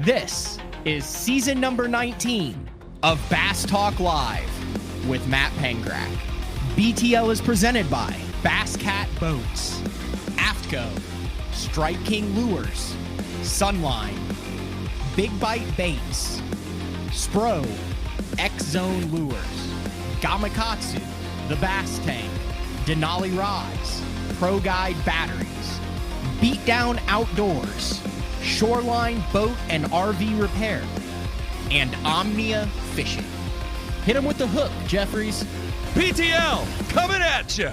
This is season number 19 of Bass Talk Live with Matt Pengrack. BTL is presented by Bass Cat Boats, AFTCO, Strike King Lures, Sunline, Big Bite Baits, Spro, X-Zone Lures, Gamakatsu, The Bass Tank, Denali Rods, Pro Guide Batteries, Beatdown Outdoors, Shoreline Boat and RV Repair, and Omnia Fishing. Hit them with the hook, Jeffries. PTL coming at you.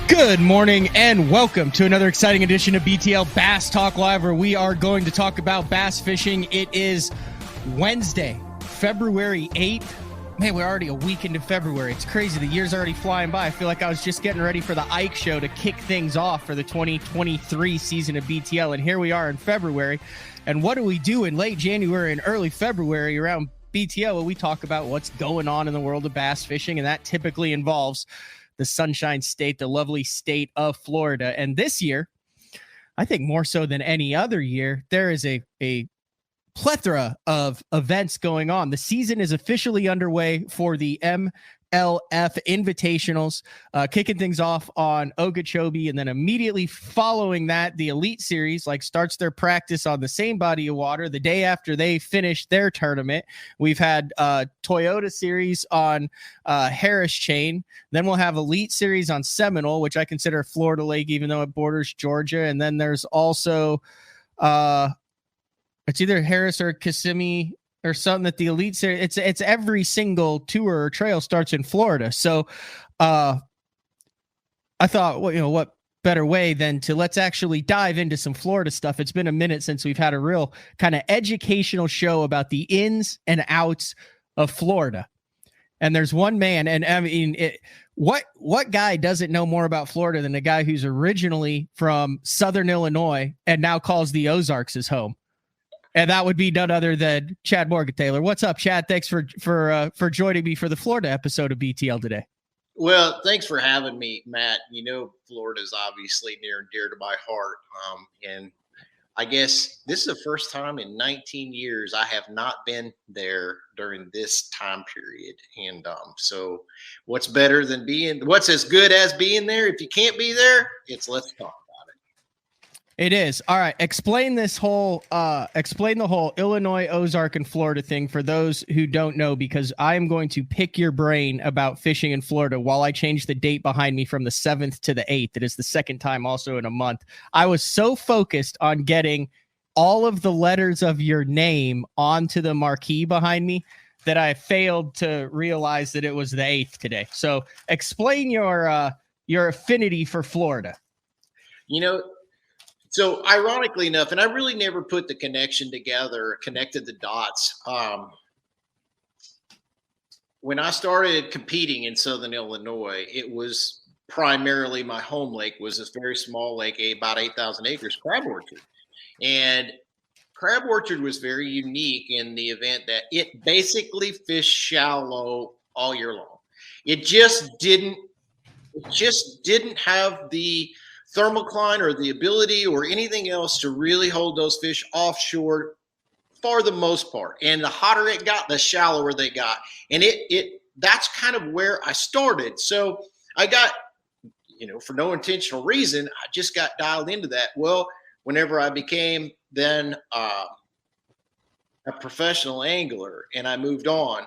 Good morning and welcome to another exciting edition of BTL Bass Talk Live, where we are going to talk about bass fishing. It is Wednesday, February 8th. Man, we're already a week into February. It's crazy. The year's already flying by. I feel like I was just getting ready for the Ike Show to kick things off for the 2023 season of BTL. And here we are in February. And what do we do in late January and early February around BTL? Well, we talk about what's going on in the world of bass fishing. And that typically involves the Sunshine State, the lovely state of Florida. And this year, I think more so than any other year, there is a plethora of events going on. The season is officially underway for the MLF Invitationals, kicking things off on Okeechobee, and then immediately following that, the Elite Series starts their practice on the same body of water the day after they finish their tournament. We've had Toyota Series on Harris Chain. Then we'll have Elite Series on Seminole, which I consider Florida Lake, even though it borders Georgia. And then there's also it's either Harris or Kissimmee or something that the Elite Series, it's every single tour or trail starts in Florida. So I thought, well, what better way than to let's actually dive into some Florida stuff. It's been a minute since we've had a real kind of educational show about the ins and outs of Florida. And there's one man, and I mean, what guy doesn't know more about Florida than a guy who's originally from Southern Illinois and now calls the Ozarks his home? And that would be none other than Chad Morgenthaler. What's up, Chad? Thanks for joining me for the Florida episode of BTL today. Well, thanks for having me, Matt. You know, Florida is obviously near and dear to my heart. And I guess this is the first time in 19 years I have not been there during this time period. And so what's as good as being there? If you can't be there, let's talk. It is. All right. Explain the whole Illinois, Ozark, and Florida thing for those who don't know, because I am going to pick your brain about fishing in Florida while I change the date behind me from the 7th to the 8th. It is the second time also in a month. I was so focused on getting all of the letters of your name onto the marquee behind me that I failed to realize that it was the 8th today. So explain your affinity for Florida. You know, so ironically enough, and I really never put the connection together, connected the dots. When I started competing in Southern Illinois, it was primarily my home lake was this very small lake, about 8,000 acres, Crab Orchard. And Crab Orchard was very unique in the event that it basically fished shallow all year long. It just didn't have the thermocline or the ability or anything else to really hold those fish offshore for the most part. And the hotter it got, the shallower they got. And that's kind of where I started. So I got, for no intentional reason, I just got dialed into that. Well, whenever I became then a professional angler and I moved on,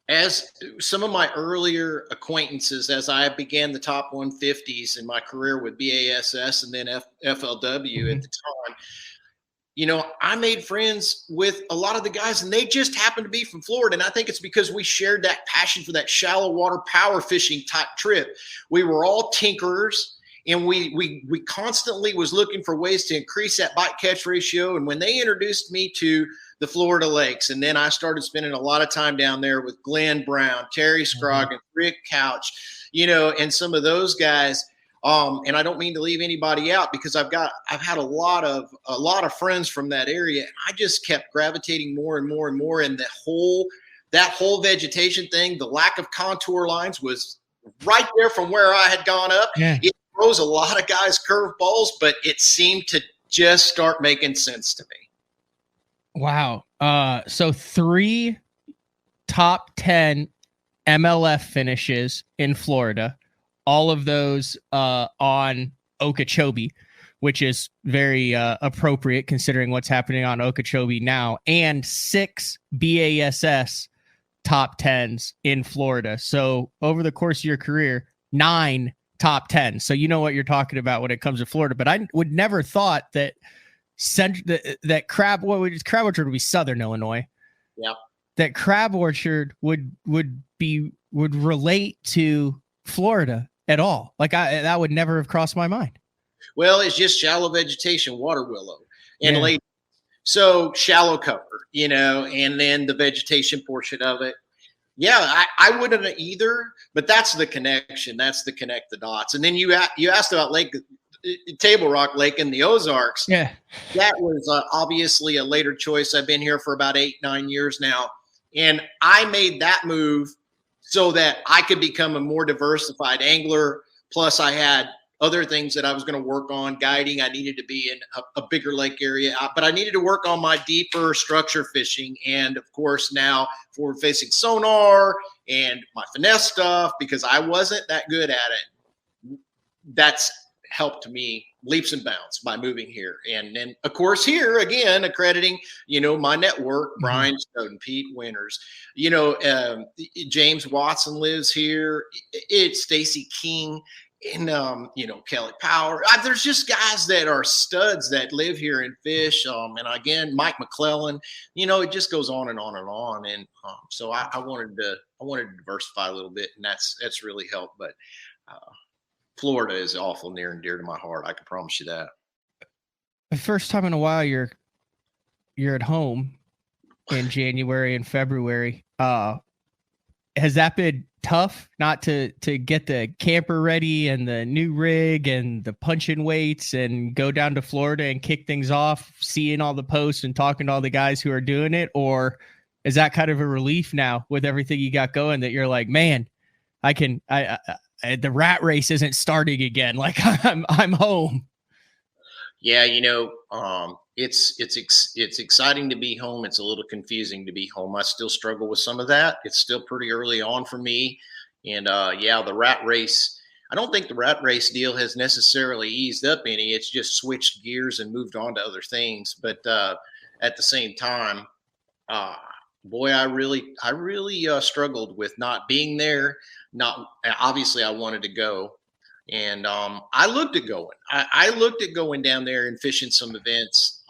as some of my earlier acquaintances, as I began the top 150s in my career with BASS and then FLW at the time, I made friends with a lot of the guys, and they just happened to be from Florida. And I think it's because we shared that passion for that shallow water power fishing type trip. We were all tinkerers, and we constantly was looking for ways to increase that bite catch ratio. And when they introduced me to the Florida lakes, and then I started spending a lot of time down there with Glenn Brown, Terry Scroggins, Rick Couch, and some of those guys. And I don't mean to leave anybody out, because I've had a lot of friends from that area. I just kept gravitating more and more and more. And that whole vegetation thing, the lack of contour lines was right there from where I had gone up. Yeah. It throws a lot of guys curveballs, but it seemed to just start making sense to me. Wow. So 3 top 10 MLF finishes in Florida, all of those on Okeechobee, which is very appropriate considering what's happening on Okeechobee now, and 6 BASS top 10s in Florida. So over the course of your career, 9 top 10. So you know what you're talking about when it comes to Florida. But I would never thought that Crab Orchard would be Southern Illinois. Yeah. That Crab Orchard would relate to Florida at all. Like that would never have crossed my mind. Well, it's just shallow vegetation, water willow, and late. So shallow cover, and then the vegetation portion of it. Yeah, I wouldn't either, but that's the connection. That's the connect the dots. And then you asked about Table Rock Lake in the Ozarks. Yeah, that was obviously a later choice. I've been here for about 8-9 years now, and I made that move so that I could become a more diversified angler. Plus, I had other things that I was going to work on. Guiding, I needed to be in a bigger lake area, but I needed to work on my deeper structure fishing. And of course, now forward facing sonar and my finesse stuff, because I wasn't that good at it. That's helped me leaps and bounds by moving here. And then of course here again, accrediting, my network, Brian Snowden, Pete Winters, James Watson lives here. It's Stacy King. And, Kelly Power. There's just guys that are studs that live here and fish. And again, Mike McClellan, it just goes on and on and on. And so I wanted to diversify a little bit, and that's really helped. But Florida is awful near and dear to my heart. I can promise you that. The first time in a while you're at home in January and February. Has that been tough not to get the camper ready and the new rig and the punching weights and go down to Florida and kick things off, seeing all the posts and talking to all the guys who are doing it? Or is that kind of a relief now with everything you got going that you're like, man, the rat race isn't starting again. Like I'm home. Yeah. It's exciting to be home. It's a little confusing to be home. I still struggle with some of that. It's still pretty early on for me. And the rat race, I don't think the rat race deal has necessarily eased up any. It's just switched gears and moved on to other things. But at the same time, boy, I really struggled with not being there. Obviously I wanted to go. And I looked at going. I looked at going down there and fishing some events.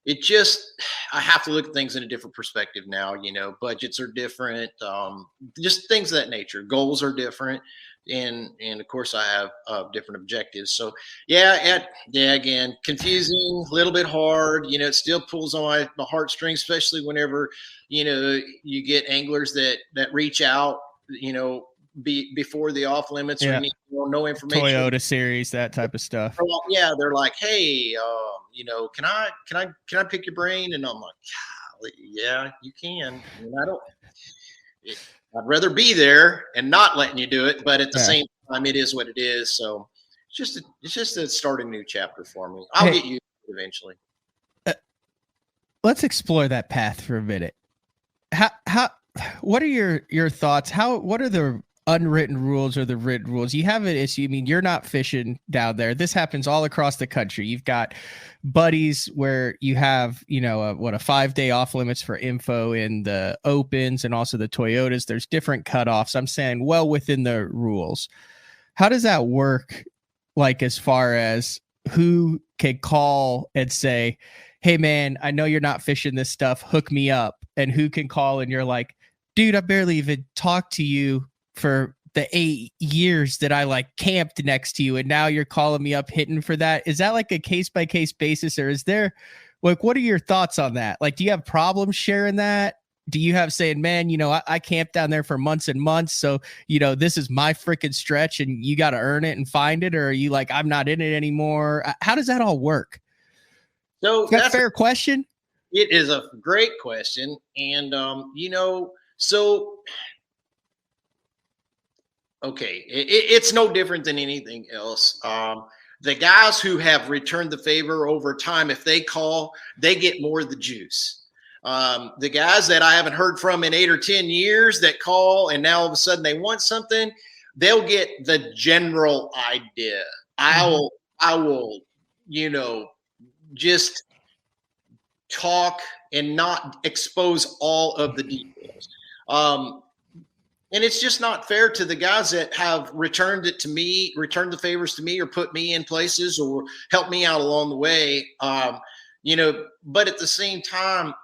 It just, I have to look at things in a different perspective now. Budgets are different. Just things of that nature. Goals are different, and of course I have different objectives. So again, confusing, a little bit hard. It still pulls on my heartstrings, especially whenever you get anglers that reach out. Before the off limits, or no information. Toyota series, that type of stuff. Yeah, they're like, hey, can I pick your brain? And I'm like, yeah, you can. I'd rather be there and not letting you do it, but at the same time, it is what it is. So it's just a start a new chapter for me. I'll get you eventually. Let's explore that path for a minute. What are your thoughts? What are the unwritten rules or the written rules? You have an issue. I mean, you're not fishing down there. This happens all across the country. You've got buddies where you have, a 5-day off limits for info in the opens and also the Toyotas. There's different cutoffs. I'm saying well within the rules. How does that work? Like, as far as who can call and say, hey man, I know you're not fishing this stuff, hook me up, and who can call and you're like, dude, I barely even talked to you for the 8 years that I camped next to you, and now you're calling me up hitting for that? Is that like a case by case basis, or is there what are your thoughts on that? Do you have problems sharing that? Do you have saying, man, I camped down there for months and months, so this is my freaking stretch and you got to earn it and find it? Or are you like, I'm not in it anymore? How does that all work? So that's a fair question. It is a great question. And so okay, it's no different than anything else. The guys who have returned the favor over time, if they call, they get more of the juice. The guys that I haven't heard from in 8 or 10 years that call and now all of a sudden they want something, they'll get the general idea. I will, just talk and not expose all of the details. And it's just not fair to the guys that have returned the favors to me, or put me in places or helped me out along the way. But at the same time,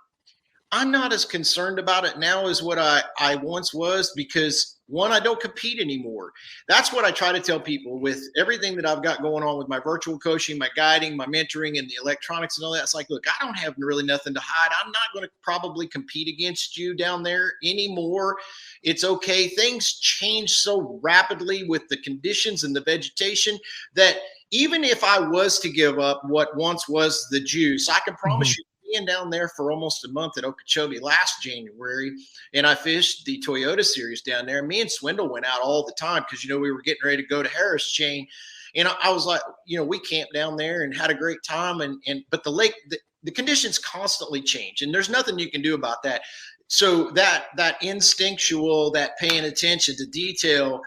I'm not as concerned about it now as what I once was, because one, I don't compete anymore. That's what I try to tell people with everything that I've got going on with my virtual coaching, my guiding, my mentoring, and the electronics and all that. It's like, look, I don't have really nothing to hide. I'm not going to probably compete against you down there anymore. It's okay. Things change so rapidly with the conditions and the vegetation that even if I was to give up what once was the juice, I can promise you, being down there for almost a month at Okeechobee last January, and I fished the Toyota series down there. Me and Swindle went out all the time because, we were getting ready to go to Harris Chain. And I was like, we camped down there and had a great time. But the lake, the conditions constantly change, and there's nothing you can do about that. So that instinctual, that paying attention to detail,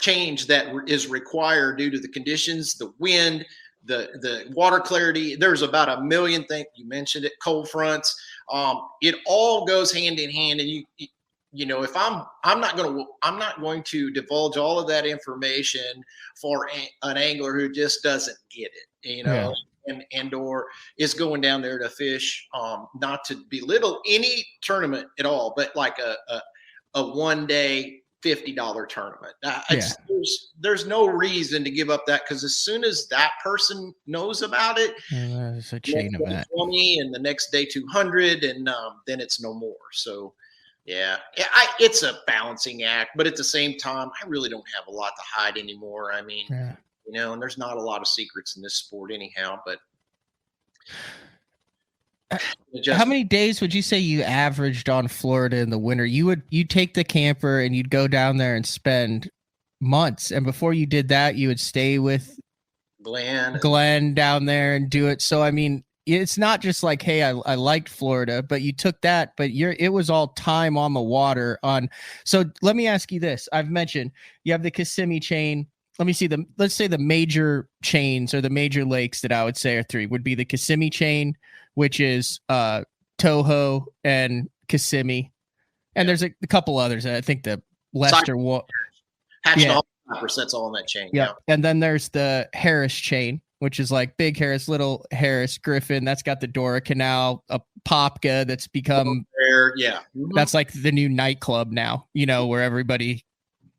change that is required due to the conditions, the wind, the water clarity. There's about a million things. You mentioned it, cold fronts. It all goes hand in hand. And if I'm not going to divulge all of that information for an angler who just doesn't get it, and/or is going down there to fish, not to belittle any tournament at all, but like a 1 day $50 tournament. There's no reason to give up that, because as soon as that person knows about it, it's a chain of that. 20 and the next day 200, and then it's no more. So it's a balancing act, but at the same time, I really don't have a lot to hide anymore. I mean, and there's not a lot of secrets in this sport anyhow, but how many days would you say you averaged on Florida in the winter? You'd take the camper and you'd go down there and spend months. And before you did that, you would stay with Glenn down there and do it. So, I mean, it's not just like, hey, I liked Florida, but you took that, but it was all time on the water on. So let me ask you this. I've mentioned you have the Kissimmee chain. Let's say the major chains or the major lakes that I would say are three would be the Kissimmee chain, which is Toho and Kissimmee. And there's a couple others. I think the Lester that's all in that chain. Yeah. And then there's the Harris chain, which is like Big Harris, Little Harris, Griffin. That's got the Dora Canal, a Popka that's become that's like the new nightclub now, where everybody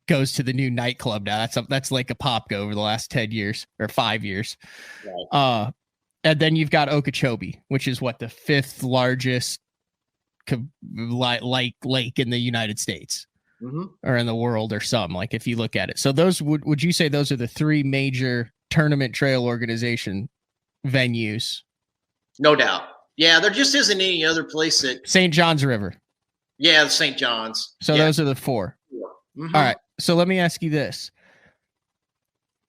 goes to the new nightclub now. That's like a Popka over the last 10 years or 5 years. Right. And then you've got Okeechobee, which is the fifth largest lake in the United States or in the world or something, like if you look at it. So those would you say those are the three major tournament trail organization venues? No doubt. Yeah, there just isn't any other place that St. John's River. Yeah, St. John's. So those are the four. All right. So let me ask you this.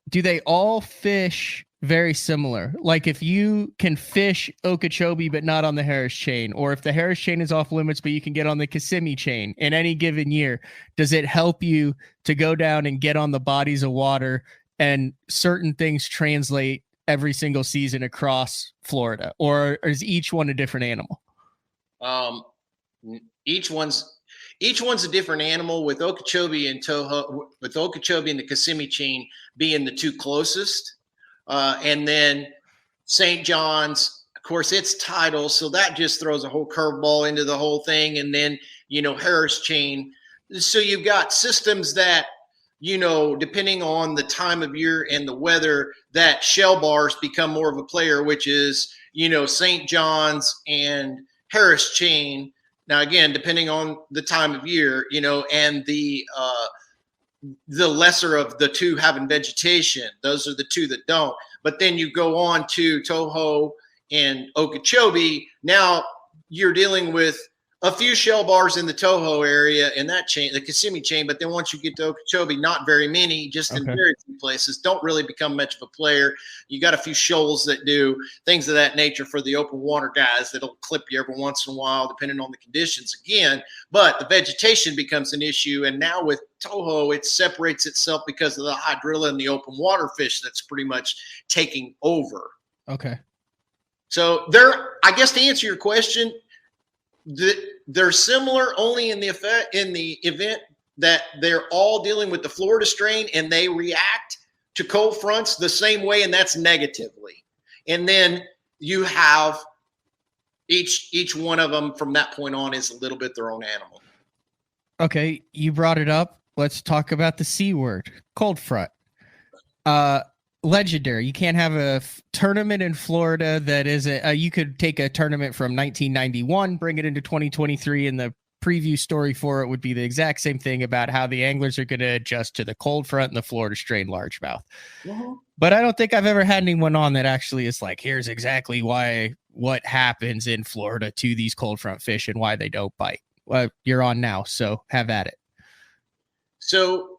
Do they all fish very similar? Like if you can fish Okeechobee but not on the Harris chain, or if the Harris chain is off limits but you can get on the Kissimmee chain in any given year, does it help you to go down and get on the bodies of water and certain things translate every single season across Florida, or is each one a different animal? Each one's a different animal, with Okeechobee and Toho, with Okeechobee and the Kissimmee chain being the two closest. And then St. John's, of course, it's tidal, so that just throws a whole curveball into the whole thing. And then, Harris chain. So you've got systems that, depending on the time of year and the weather, that shell bars become more of a player, which is, St. John's and Harris chain. Now, again, depending on the time of year, and the lesser of the two having vegetation, those are the two that don't. But then you go on to Toho and Okeechobee. Now you're dealing with a few shell bars in the Toho area in that chain, the Kissimmee chain, but then once you get to Okeechobee, not very many, just in very few places, don't really become much of a player. You got a few shoals that do things of that nature for the open water guys that'll clip you every once in a while, depending on the conditions again. But the vegetation becomes an issue. And now with Toho, it separates itself because of the hydrilla and the open water fish that's pretty much taking over. Okay. So I guess to answer your question, they're similar only in the event that they're all dealing with the Florida strain and they react to cold fronts the same way, and that's negatively. And then you have each one of them from that point on is a little bit their own animal. Okay, you brought it up. Let's talk about the C word, cold front. Legendary. You can't have a tournament in Florida that is you could take a tournament from 1991, bring it into 2023, and the preview story for it would be the exact same thing about how the anglers are going to adjust to the cold front and the Florida strain largemouth. But I don't think I've ever had anyone on that actually is like, here's exactly what happens in Florida to these cold front fish and why they don't bite. Well, you're on now, so have at it. So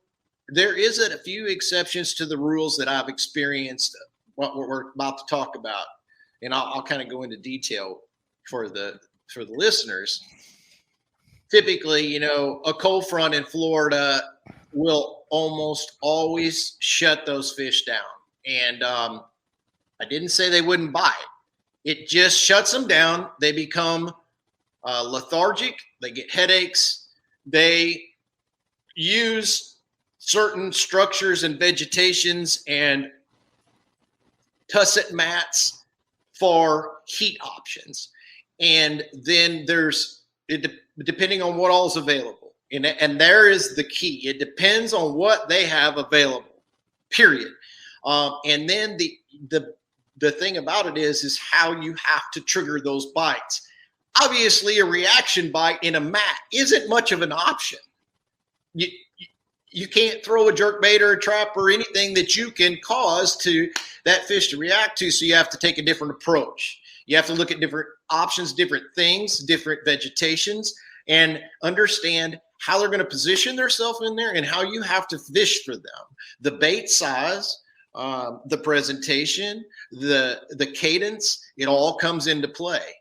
there is a few exceptions to the rules that I've experienced, what we're about to talk about, and I'll kind of go into detail for the listeners. Typically, a cold front in Florida will almost always shut those fish down. And I didn't say they wouldn't bite. It just shuts them down. They become lethargic. They get headaches. They use certain structures and vegetations and tusset mats for heat options. And then depending on what all is available. And there is the key. It depends on what they have available, period. And then the thing about it is how you have to trigger those bites. Obviously, a reaction bite in a mat isn't much of an option. You can't throw a jerkbait or a trap or anything that you can cause to that fish to react to. So you have to take a different approach. You have to look at different options, different things, different vegetations, and understand how they're going to position themselves in there and how you have to fish for them. The bait size, the presentation, the cadence, it all comes into play.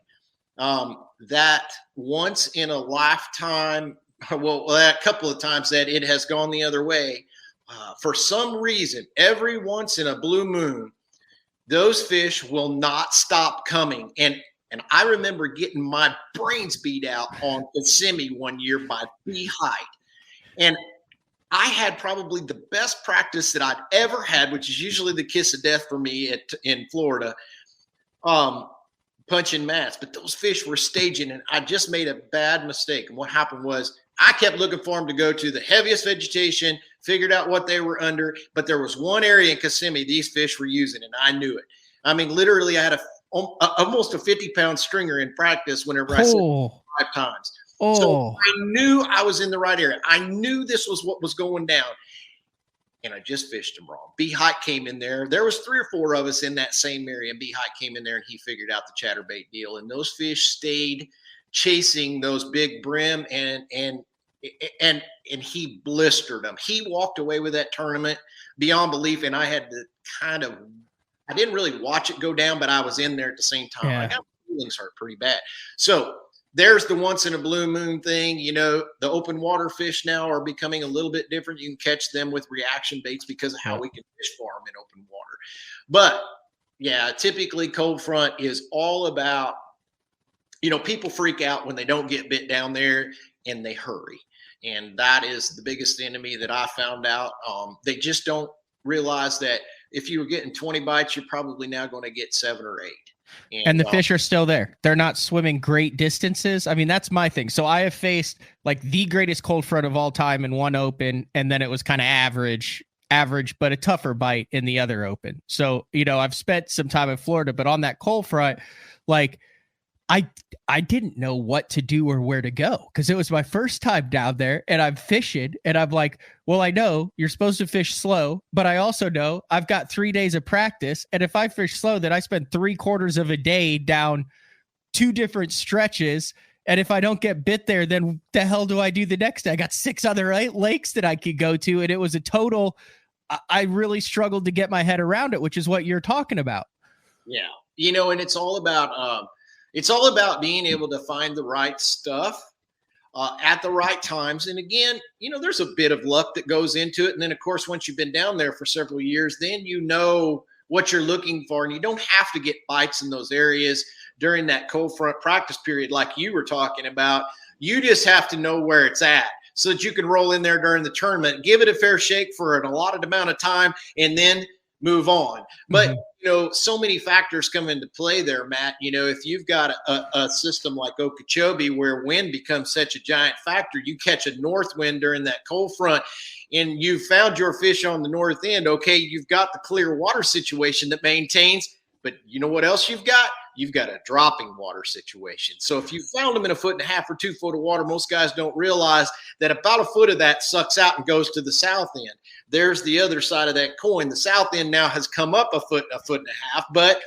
That once in a lifetime, a couple of times that it has gone the other way. For some reason, every once in a blue moon, those fish will not stop coming. And I remember getting my brains beat out on Kissimmee one year by B-height. And I had probably the best practice that I'd ever had, which is usually the kiss of death for me in Florida, punching mats. But those fish were staging, and I just made a bad mistake. And what happened was, I kept looking for them to go to the heaviest vegetation, figured out what they were under, but there was one area in Kissimmee these fish were using, and I knew it. I mean, literally, I had almost a 50-pound stringer in practice whenever I said 5 times. So I knew I was in the right area. I knew this was what was going down, and I just fished them wrong. B-height came in there. There was 3 or 4 of us in that same area, and B-height came in there, and he figured out the chatterbait deal, and those fish stayed chasing those big brim, and he blistered them. He walked away with that tournament beyond belief, and I had to I didn't really watch it go down, but I was in there at the same time. I got my feelings hurt pretty bad. So there's the once in a blue moon thing. The open water fish now are becoming a little bit different. You can catch them with reaction baits because of how we can fish for them in open water. But yeah, typically cold front is all about, people freak out when they don't get bit down there and they hurry. And that is the biggest enemy that I found out. They just don't realize that if you were getting 20 bites, you're probably now going to get 7 or 8. And the fish are still there. They're not swimming great distances. I mean, that's my thing. So I have faced like the greatest cold front of all time in one open, and then it was kind of average, but a tougher bite in the other open. So, I've spent some time in Florida, but on that cold front, like I didn't know what to do or where to go because it was my first time down there, and I'm fishing, and I'm like, well, I know you're supposed to fish slow, but I also know I've got 3 days of practice. And if I fish slow, then I spend 3/4 of a day down 2 different stretches And if I don't get bit there, then the hell do I do the next day? I got 6 other lakes that I could go to. And it was a total, I really struggled to get my head around it, which is what you're talking about. Yeah. And it's all about being able to find the right stuff at the right times. And again, there's a bit of luck that goes into it. And then of course, once you've been down there for several years, then you know what you're looking for, and you don't have to get bites in those areas during that cold front practice period like you were talking about. You just have to know where it's at so that you can roll in there during the tournament, give it a fair shake for an allotted amount of time, and then move on. But so many factors come into play there, Matt. If you've got a system like Okeechobee where wind becomes such a giant factor, you catch a north wind during that cold front and you found your fish on the north end. Okay, you've got the clear water situation that maintains, but you know what else you've got? You've got a dropping water situation. So if you found them in 1.5 feet or 2 foot of water, most guys don't realize that about a foot of that sucks out and goes to the south end. There's the other side of that coin. The south end now has come up a foot and a half, but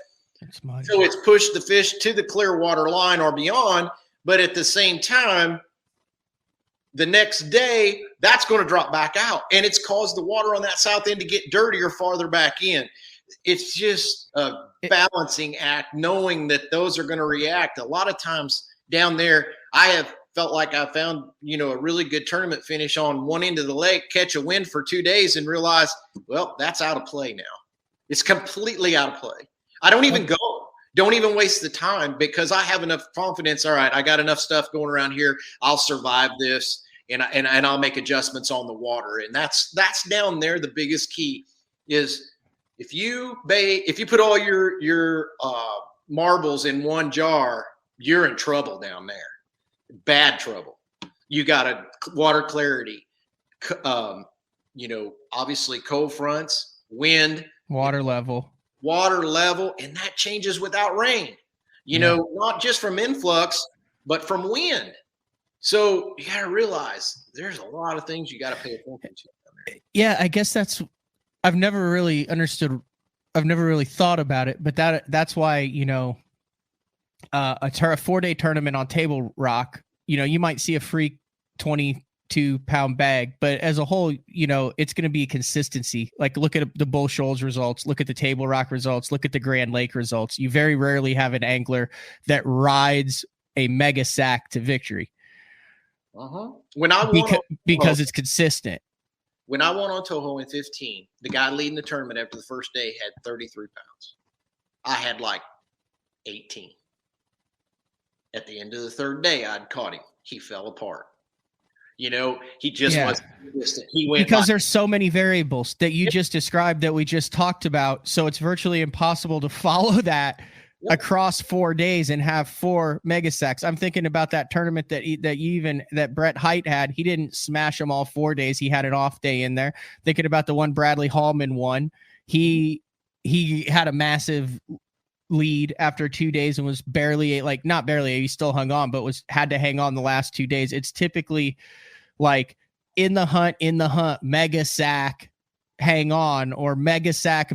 so it's pushed the fish to the clear water line or beyond. But at the same time, the next day, that's going to drop back out, and it's caused the water on that south end to get dirtier farther back in. It's just a balancing act, knowing that those are going to react. A lot of times down there, I have felt like I found, a really good tournament finish on one end of the lake, catch a wind for 2 days and realize, well, that's out of play now. It's completely out of play. I don't even go. Don't even waste the time because I have enough confidence. All right, I got enough stuff going around here. I'll survive this, and I'll make adjustments on the water. And that's down there. The biggest key is if you put all your marbles in one jar, you're in trouble down there. Bad trouble. You got a water clarity, obviously cold fronts, wind, water level, and that changes without rain, not just from influx, but from wind. So you got to realize there's a lot of things you got to pay attention to. Yeah, I guess I've never really understood. I've never really thought about it, but that's why, a 4-day tournament on Table Rock, you might see a free 22-pound bag, but as a whole, it's going to be a consistency. Like look at the Bull Shoals results, look at the Table Rock results, look at the Grand Lake results. You very rarely have an angler that rides a mega sack to victory. Because it's consistent. When I won on Toho in 15, the guy leading the tournament after the first day had 33 pounds. I had like 18. At the end of the third day, I'd caught him. He fell apart. He just wasn't consistent. He went because there's so many variables that you just described that we just talked about. So it's virtually impossible to follow that across 4 days and have 4 mega sacks. I'm thinking about that tournament that Brett Height had. He didn't smash them all 4 days. He had an off day in there. Thinking about the one Bradley Hallman won. He had a massive lead after 2 days and was not barely, he still hung on, but had to hang on the last 2 days. It's typically like in the hunt, mega sack, hang on, or mega sack,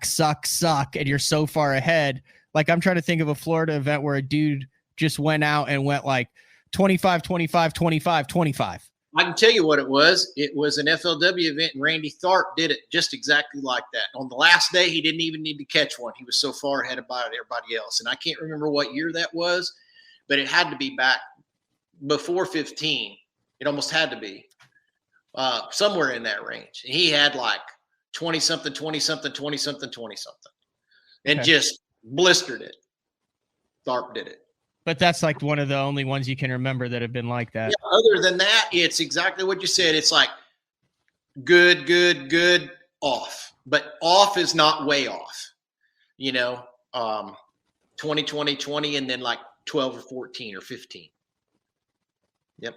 suck, and you're so far ahead. Like I'm trying to think of a Florida event where a dude just went out and went like 25, 25, 25, 25. I can tell you what it was. It was an FLW event, and Randy Tharp did it just exactly like that. On the last day, he didn't even need to catch one. He was so far ahead of everybody else. And I can't remember what year that was, but it had to be back before 15. It almost had to be somewhere in that range. And he had like 20-something, 20-something, 20-something, 20-something, and just blistered it. Tharp did it. But that's like one of the only ones you can remember that have been like that. Yeah, other than that, it's exactly what you said. It's like good, off. But off is not way off. 20, 20, 20, and then like 12 or 14 or 15. Yep.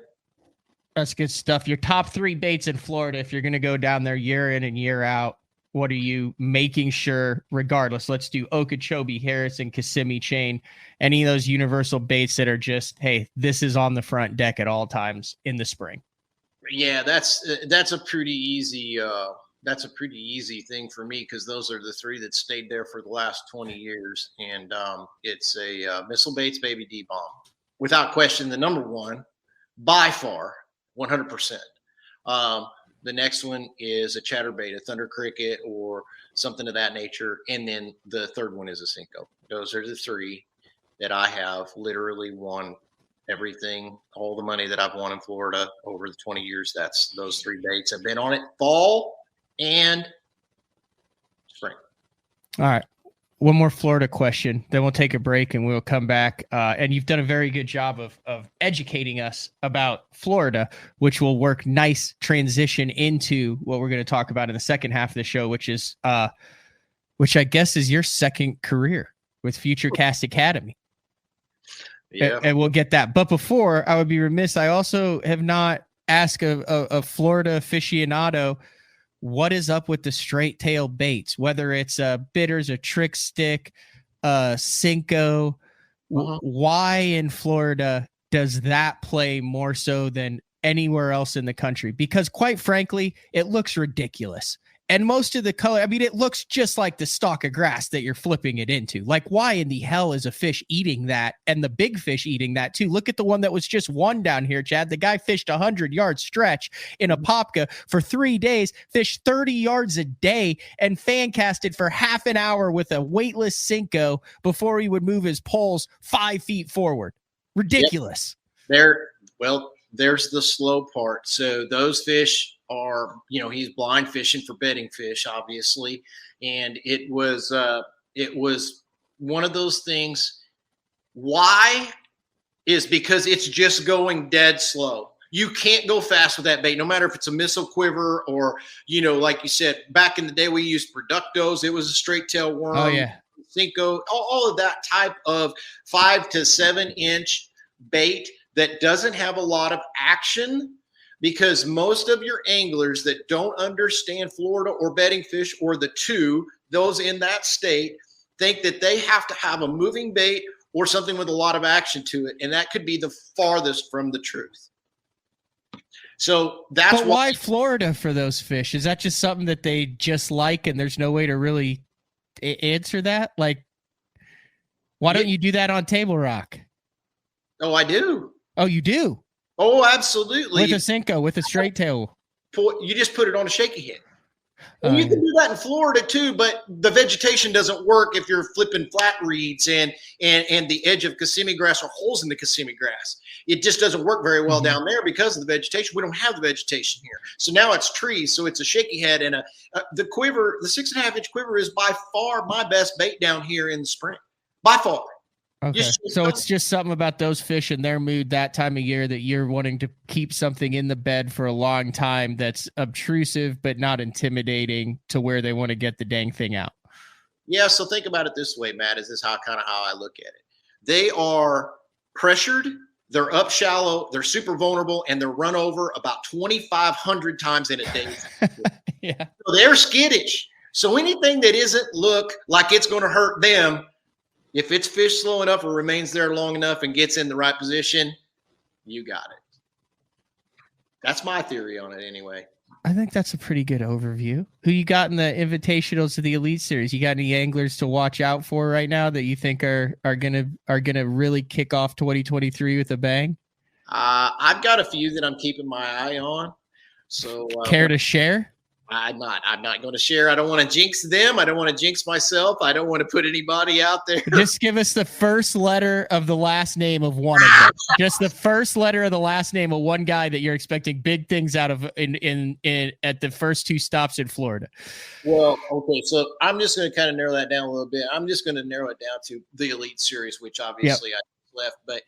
That's good stuff. Your top 3 baits in Florida, if you're going to go down there year in and year out, what are you making sure, regardless? Let's do Okeechobee, Harrison, Kissimmee chain, any of those universal baits that are just, hey, this is on the front deck at all times in the spring. Yeah, that's a pretty easy thing for me because those are the 3 that stayed there for the last 20 years, and it's a Missile Baits Baby D-Bomb. without question, the number one by far, 100%. The next one is a chatterbait, a thunder cricket, or something of that nature. And then the third one is a Cinco. Those are the three that I have literally won everything, all the money that I've won in Florida over the 20 years. That's those three baits. I've been on it fall and spring. All right. One more Florida question, then we'll take a break and we'll come back. And you've done a very good job of educating us about Florida, which will work nice transition into what we're going to talk about in the second half of the show, which is which I guess is your second career with FutureCast Academy. Yeah. And we'll get that. But before, I would be remiss. I also have not asked a Florida aficionado what is up with the straight tail baits, whether it's bitters, a trick stick, Cinco. Why in Florida does that play more so than anywhere else in the country? Because quite frankly, it looks ridiculous. And most of the color, I mean, it looks just like the stalk of grass that you're flipping it into. Like, why in the hell is a fish eating that and the big fish eating that too? Look at the one that was just one down here, Chad. The guy fished 100-yard stretch in a popka for 3 days, fished 30 yards a day, and fan casted for half an hour with a weightless Cinco before he would move his poles 5 feet forward. Ridiculous. Yep. There's the slow part. So those fish are, he's blind fishing for bedding fish, obviously. And it was one of those things. Why is because it's just going dead slow. You can't go fast with that bait, no matter if it's a missile quiver or, like you said, back in the day, we used Productos. It was a straight tail worm. Oh yeah. Cinco, all of that type of 5 to 7 inch bait that doesn't have a lot of action, because most of your anglers that don't understand Florida or bedding fish or the two, those in that state, think that they have to have a moving bait or something with a lot of action to it. And that could be the farthest from the truth. So that's why Florida for those fish? Is that just something that they just like and there's no way to really answer that? Like, why don't you do that on Table Rock? Oh, I do. Oh, you do? Oh, absolutely. With a Cinco, with a straight tail. You just put it on a shaky head. And you can do that in Florida too, but the vegetation doesn't work if you're flipping flat reeds and the edge of Kissimmee grass or holes in the Kissimmee grass. It just doesn't work very well down there because of the vegetation. We don't have the vegetation here. So now it's trees. So it's a shaky head and the quiver, the 6.5 inch quiver is by far my best bait down here in the spring. By far. Okay. So it's just something about those fish and their mood that time of year that you're wanting to keep something in the bed for a long time that's obtrusive but not intimidating to where they want to get the dang thing out. Yeah, so think about it this way, Matt. Is this how I look at it? They are pressured, they're up shallow, they're super vulnerable, and they're run over about 2,500 times in a day. Yeah. So they're skittish. So anything that isn't look like it's going to hurt them, if it's fish slow enough or remains there long enough and gets in the right position, you got it. That's my theory on it anyway. I think that's a pretty good overview. Who you got in the invitationals to the Elite Series? You got any anglers to watch out for right now that you think are gonna really kick off 2023 with a bang? I've got a few that I'm keeping my eye on. So care to share? I'm not going to share. I don't want to jinx them. I don't want to jinx myself. I don't want to put anybody out there. Just give us the first letter of the last name of one of them. Just the first letter of the last name of one guy that you're expecting big things out of in at the first 2 stops in Florida. Well, okay. So I'm just going to kind of narrow that down a little bit. I'm just going to narrow it down to the Elite Series, which obviously I left, but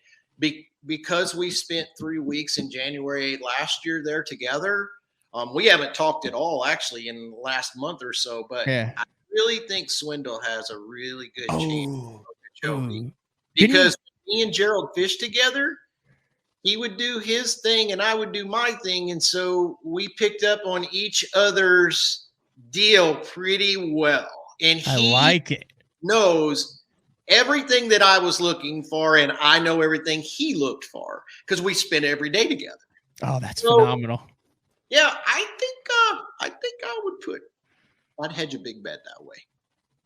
because we spent 3 weeks in January last year there together, we haven't talked at all actually in the last month or so, but I really think Swindle has a really good chance to show me, because me and Gerald fished together. He would do his thing and I would do my thing. And so we picked up on each other's deal pretty well. And he knows everything that I was looking for. And I know everything he looked for because we spent every day together. Oh, that's phenomenal. Yeah, I think I'd hedge a big bet that way.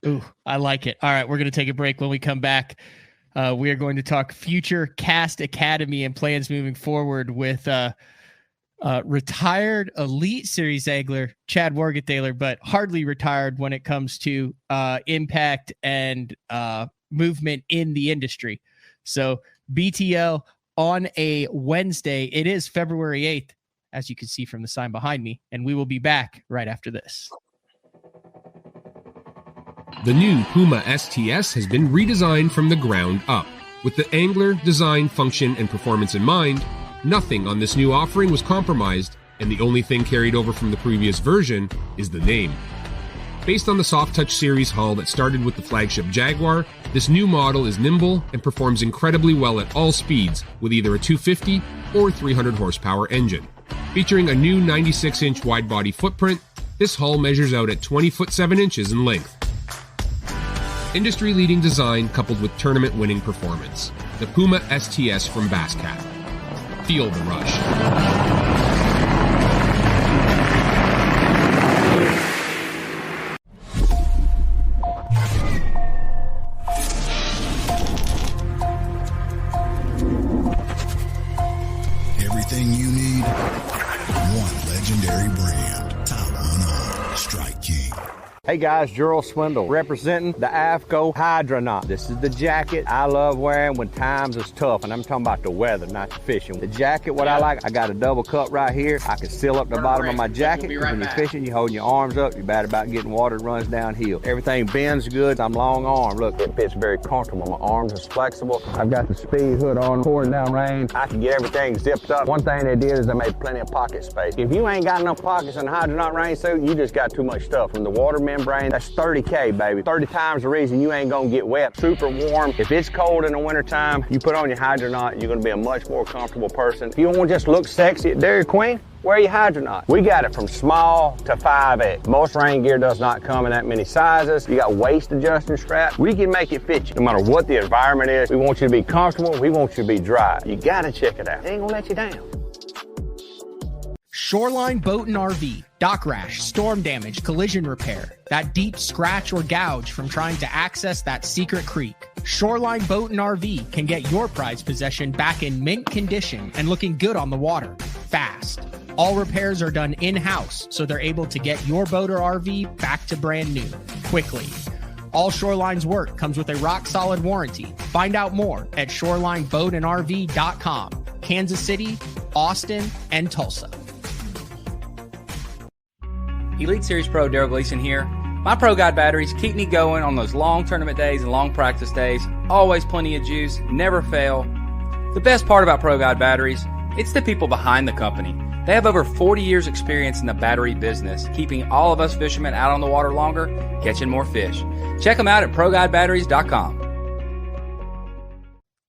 Ooh, I like it. All right, we're going to take a break. When we come back, We are going to talk FutureCast Academy and plans moving forward with retired Elite Series angler Chad Morgenthaler, but hardly retired when it comes to impact and movement in the industry. So BTL on a Wednesday. It is February 8th, as you can see from the sign behind me, and we will be back right after this. The new Puma STS has been redesigned from the ground up. With the angler, design, function, and performance in mind, nothing on this new offering was compromised, and the only thing carried over from the previous version is the name. Based on the Soft Touch series hull that started with the flagship Jaguar, this new model is nimble and performs incredibly well at all speeds with either a 250 or 300 horsepower engine. Featuring a new 96-inch wide-body footprint, this hull measures out at 20 foot 7 inches in length. Industry-leading design coupled with tournament-winning performance. The Puma STS from Basscat. Feel the rush. Everything you need, one legendary brand. Top one on Strike King. Hey guys, Gerald Swindle representing the AFCO Hydronaut. This is the jacket I love wearing when times is tough, and I'm talking about the weather, not the fishing. The jacket, what I like, I got a double cup right here. I can seal up the bottom of my jacket. When you're fishing, you're holding your arms up. You're bad about getting water that runs downhill. Everything bends good. I'm long arm. Look, it fits very comfortable. My arms is flexible. I've got the speed hood on, pouring down rain. I can get everything zipped up. One thing they did is they made plenty of pocket space. If you ain't got enough pockets in the Hydronaut rain suit, you just got too much stuff. From the water membrane, that's 30K, baby. 30 times the reason you ain't gonna get wet. Super warm. If it's cold in the wintertime, you put on your Hydronaut, you're gonna be a much more comfortable person. If you don't want to just look sexy at Dairy Queen, wear your Hydronaut. We got it from small to 5X. Most rain gear does not come in that many sizes. You got waist adjusting straps. We can make it fit you. No matter what the environment is, we want you to be comfortable. We want you to be dry. You gotta check it out. It ain't gonna let you down. Shoreline Boat and RV, dock rash, storm damage, collision repair, that deep scratch or gouge from trying to access that secret creek. Shoreline Boat and RV can get your prized possession back in mint condition and looking good on the water, fast. All repairs are done in-house, so they're able to get your boat or RV back to brand new, quickly. All Shoreline's work comes with a rock-solid warranty. Find out more at shorelineboatandrv.com. Kansas City, Austin, and Tulsa. Elite Series Pro Daryl Gleason here. My Pro Guide batteries keep me going on those long tournament days and long practice days. Always plenty of juice, never fail. The best part about Pro Guide batteries, it's the people behind the company. They have over 40 years experience in the battery business, keeping all of us fishermen out on the water longer, catching more fish. Check them out at ProGuideBatteries.com.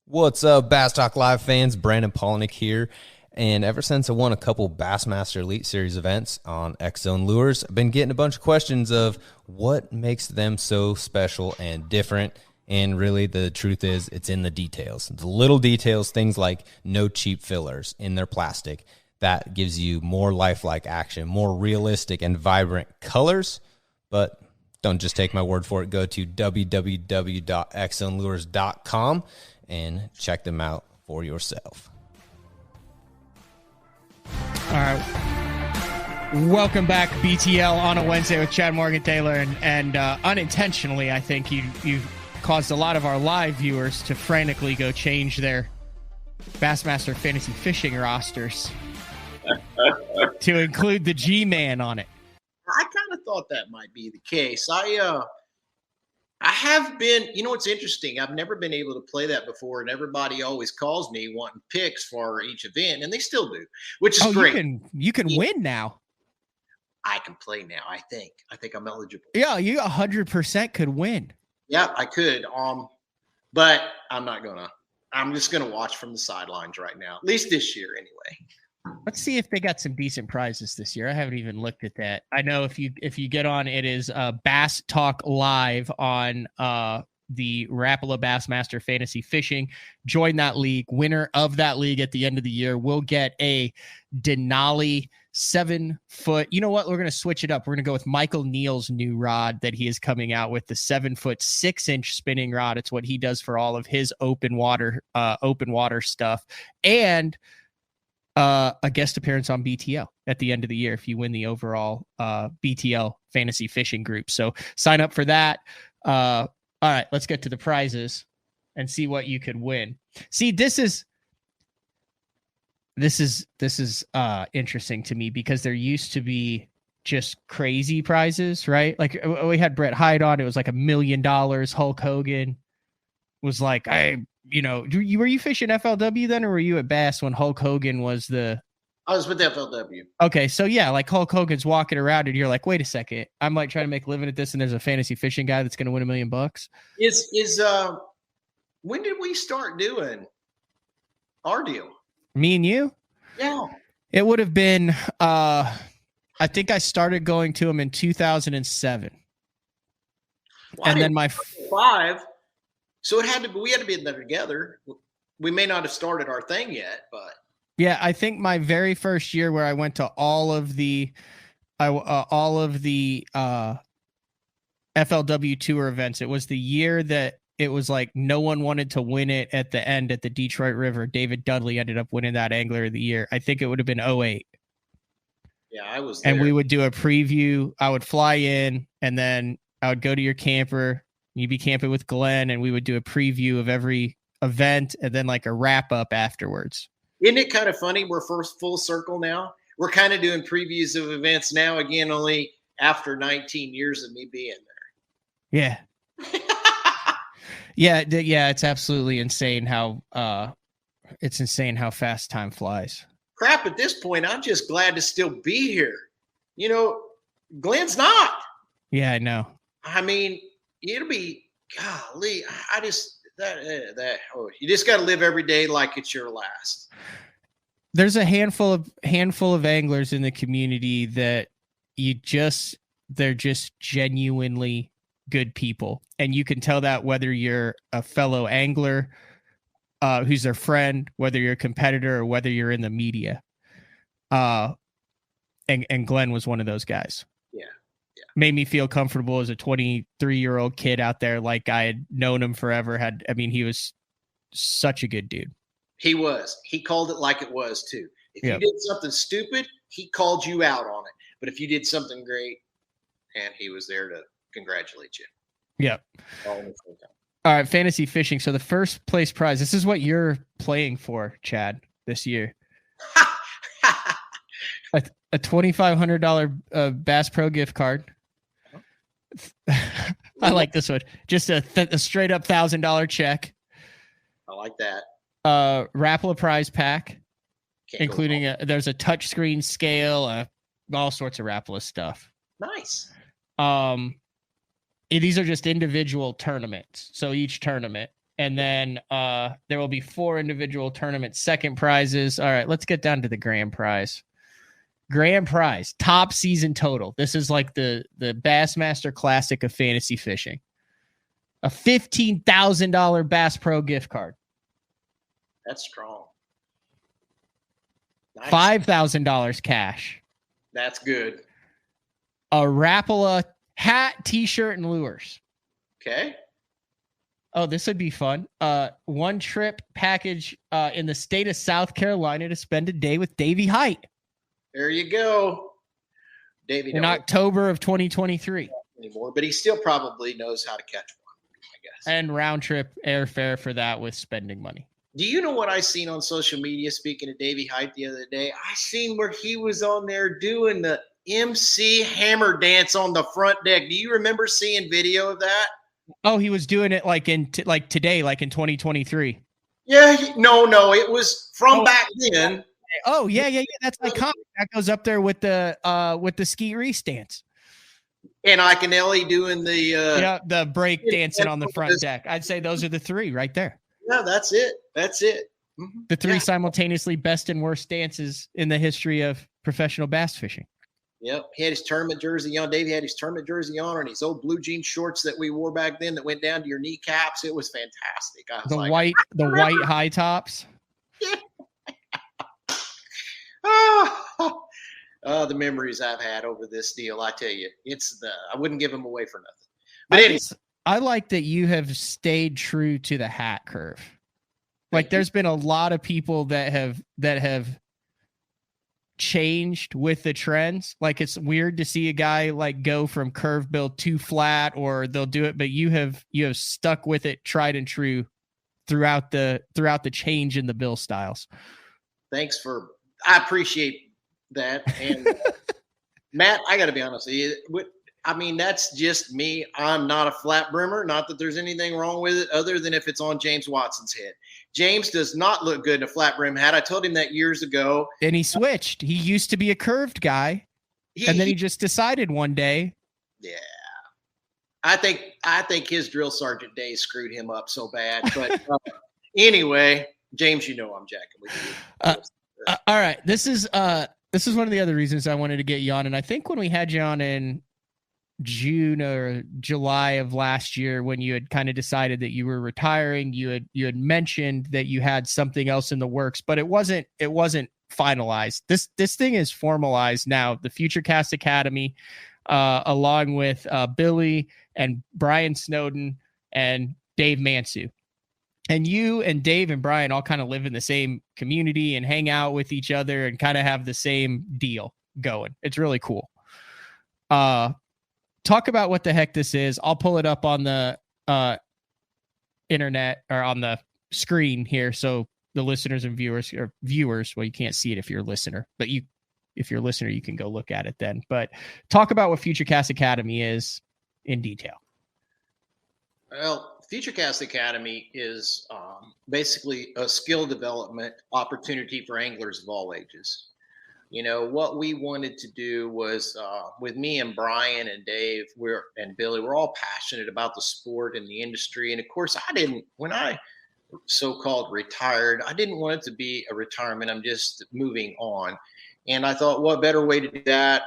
What's up, Bass Talk Live fans? Brandon Polnick here. And ever since I won a couple Bassmaster Elite Series events on X-Zone Lures, I've been getting a bunch of questions of what makes them so special and different. And really, the truth is, it's in the details. The little details, things like no cheap fillers in their plastic. That gives you more lifelike action, more realistic and vibrant colors. But don't just take my word for it. Go to www.xzonelures.com and check them out for yourself. All right. Welcome back, BTL, on a Wednesday with Chad Morgenthaler. And unintentionally, I think you caused a lot of our live viewers to frantically go change their Bassmaster Fantasy Fishing rosters to include the G-Man on it. I kind of thought that might be the case. I have been, what's interesting, I've never been able to play that before, and everybody always calls me wanting picks for each event, and they still do, which is great. You can win now. I can play now, I think. I think I'm eligible. Yeah, you 100% could win. Yeah, I could. But I'm not gonna. I'm just gonna watch from the sidelines right now, at least this year anyway. Let's see if they got some decent prizes this year. I haven't even looked at that. I know if you get on, it is Bass Talk Live on the Rapala Bassmaster Fantasy Fishing. Join that league. Winner of that league at the end of the year will get a Denali 7-foot. You know what? We're going to switch it up. We're going to go with Michael Neal's new rod that he is coming out with, the 7-foot 6-inch spinning rod. It's what he does for all of his open water stuff. And a guest appearance on BTL at the end of the year if you win the overall BTL fantasy fishing group. So sign up for that. All right, let's get to the prizes and see what you could win. See, this is interesting to me because there used to be just crazy prizes, right? Like we had Brett Hyde on. It was like $1 million. Hulk Hogan was like, were you fishing FLW then, or were you at Bass when Hulk Hogan was the? I was with FLW. Okay, so yeah, like Hulk Hogan's walking around, and you're like, wait a second, I'm like trying to make a living at this, and there's a fantasy fishing guy that's going to win $1 million. When did we start doing our deal? Me and you? Yeah, it would have been. I think I started going to him in 2007, and then my 5. So we had to be in there together. We may not have started our thing yet, but yeah, I think my very first year where I went to all of the FLW tour events, it was the year that it was like no one wanted to win it at the end at the Detroit River. David Dudley ended up winning that Angler of the Year. I think it would have been 2008. Yeah, I was there. And we would do a preview. I would fly in, and then I would go to your camper. You'd be camping with Glenn, and we would do a preview of every event and then like a wrap up afterwards. Isn't it kind of funny? We're first full circle now. We're kind of doing previews of events now, again, only after 19 years of me being there. Yeah. Yeah. It's absolutely insane how fast time flies. Crap. At this point, I'm just glad to still be here. Glenn's not. Yeah, I know. I mean, it'll be golly. You just got to live every day like it's your last. There's a handful of anglers in the community that they're just genuinely good people, and you can tell that whether you're a fellow angler who's their friend, whether you're a competitor, or whether you're in the media. And Glenn was one of those guys. Made me feel comfortable as a 23-year-old kid out there. Like I had known him forever. He was such a good dude. He was. He called it like it was too. If you did something stupid, he called you out on it. But if you did something great, and he was there to congratulate you. Yep. All right, fantasy fishing. So the first place prize, this is what you're playing for, Chad, this year. a $2,500 Bass Pro gift card. I like this one. Just a straight up $1,000 check. I like that. Rapala prize pack, including there's a touchscreen scale, all sorts of Rapala stuff. Nice. These are just individual tournaments. So each tournament, and then there will be 4 individual tournament second prizes. All right, let's get down to the grand prize. Grand prize, top season total. This is like the Bassmaster Classic of fantasy fishing. A $15,000 Bass Pro gift card. That's strong. Nice. $5,000 cash. That's good. A Rapala hat, t-shirt, and lures. Okay. Oh, this would be fun. 1 trip package in the state of South Carolina to spend a day with Davey Height. There you go. Davey in October of 2023. Anymore, but he still probably knows how to catch one, I guess. And round trip airfare for that with spending money. Do you know what I seen on social media, speaking of Davey Height the other day? I seen where he was on there doing the MC hammer dance on the front deck. Do you remember seeing video of that? Oh, he was doing it like in today, like in 2023. Yeah, no, it was from back then. Oh, yeah. That's iconic. That goes up there with the ski stance. And Iconelli doing the break dancing on the front deck. I'd say those are the 3 right there. Yeah, that's it. Mm-hmm. The 3 simultaneously best and worst dances in the history of professional bass fishing. Yep. He had his tournament jersey on. Dave had his tournament jersey on and his old blue jean shorts that we wore back then that went down to your kneecaps. It was fantastic. I was The like, white high tops. Yeah. The memories I've had over this deal, I tell you, I wouldn't give them away for nothing. But anyway. I like that you have stayed true to the hat curve. Like there's been a lot of people that have changed with the trends. Like it's weird to see a guy like go from curve build to flat, or they'll do it, but you have stuck with it, tried and true throughout the change in the build styles. I appreciate that. And Matt, I got to be honest with you. I mean, that's just me. I'm not a flat brimmer. Not that there's anything wrong with it other than if it's on James Watson's head. James does not look good in a flat brim hat. I told him that years ago. And he switched. He used to be a curved guy. And then he just decided one day. Yeah. I think his drill sergeant days screwed him up so bad. But anyway, James, I'm jacking with you. All right. This is one of the other reasons I wanted to get you on. And I think when we had you on in June or July of last year, when you had kind of decided that you were retiring, you had mentioned that you had something else in the works, but it wasn't finalized. This thing is formalized now. The FutureCast Academy, along with Billy and Brian Snowden and Dave Mansu. And you and Dave and Brian all kind of live in the same community and hang out with each other and kind of have the same deal going. It's really cool. Talk about what the heck this is. I'll pull it up on the internet or on the screen here, so the listeners and viewers, well, you can't see it if you're a listener, but if you're a listener, you can go look at it then. But talk about what FutureCast Academy is in detail. Well, FutureCast Academy is basically a skill development opportunity for anglers of all ages. What we wanted to do was with me and Brian and Dave and Billy, we're all passionate about the sport and the industry. And of course, when I so-called retired, I didn't want it to be a retirement. I'm just moving on. And I thought, what better way to do that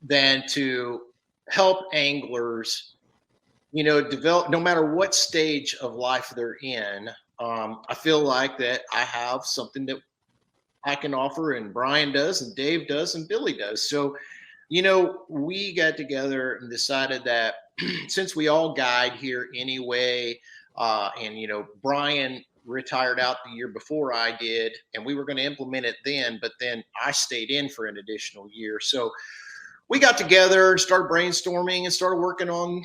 than to help anglers, develop, no matter what stage of life they're in. I feel like that I have something that I can offer, and Brian does, and Dave does, and Billy does. So, we got together and decided that since we all guide here anyway, and, Brian retired out the year before I did, and we were going to implement it then, but then I stayed in for an additional year. So we got together and started brainstorming and started working on,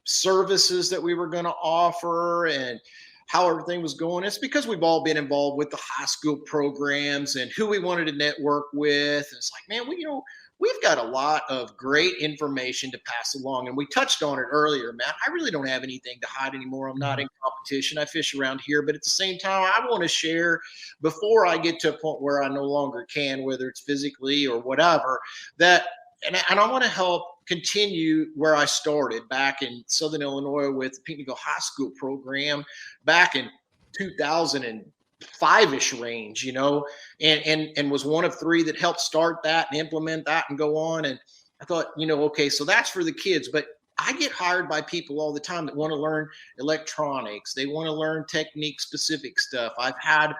services that we were going to offer and how everything was going. It's because we've all been involved with the high school programs and who we wanted to network with. And it's like, man, we've got a lot of great information to pass along. And we touched on it earlier, Matt. I really don't have anything to hide anymore. I'm not in competition. I fish around here, but at the same time, I want to share before I get to a point where I no longer can, whether it's physically or whatever, and I want to help continue where I started back in Southern Illinois with the Picnic High School program back in 2005-ish range, and was one of three that helped start that and implement that and go on. And I thought, okay, so that's for the kids, but I get hired by people all the time that want to learn electronics. They want to learn technique specific stuff. I've had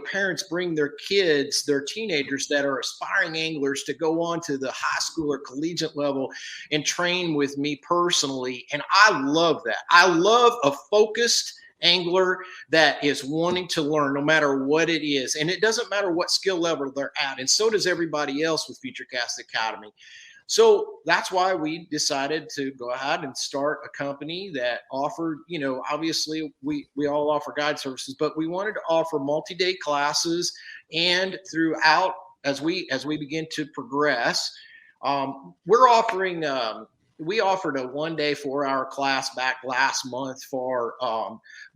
parents bring their kids, their teenagers that are aspiring anglers to go on to the high school or collegiate level and train with me personally. And I love that. I love a focused angler that is wanting to learn no matter what it is. And it doesn't matter what skill level they're at. And so does everybody else with FutureCast Academy. So that's why we decided to go ahead and start a company that offered, obviously we all offer guide services, but we wanted to offer multi-day classes. And throughout, as we begin to progress, we're offering, we offered a 1-day 4-hour class back last month for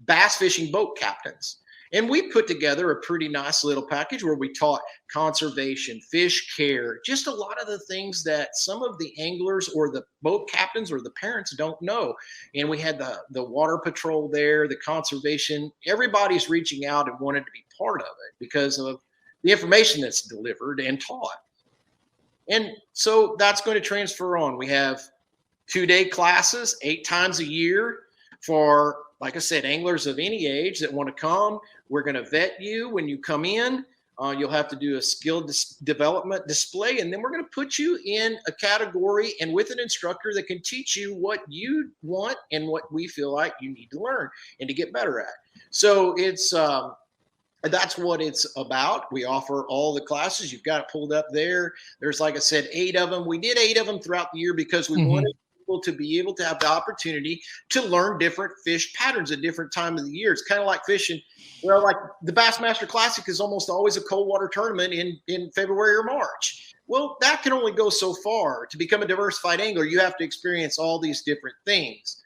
bass fishing boat captains. And we put together a pretty nice little package where we taught conservation, fish care, just a lot of the things that some of the anglers or the boat captains or the parents don't know. And we had the water patrol there, the conservation. Everybody's reaching out and wanted to be part of it because of the information that's delivered and taught. And so that's going to transfer on. We have 2-day classes 8 times a year for, like I said, anglers of any age that want to come. We're going to vet you when you come in. You'll have to do a skill development display, and then we're going to put you in a category and with an instructor that can teach you what you want and what we feel like you need to learn and to get better at. So it's that's what it's about. We offer all the classes. You've got it pulled up there. There's, like I said, 8 of them. We did 8 of them throughout the year because we wanted people to be able to have the opportunity to learn different fish patterns at different times of the year. It's kind of like fishing. Well, like the Bassmaster Classic is almost always a cold water tournament in February or March. Well, that can only go so far. To become a diversified angler, you have to experience all these different things.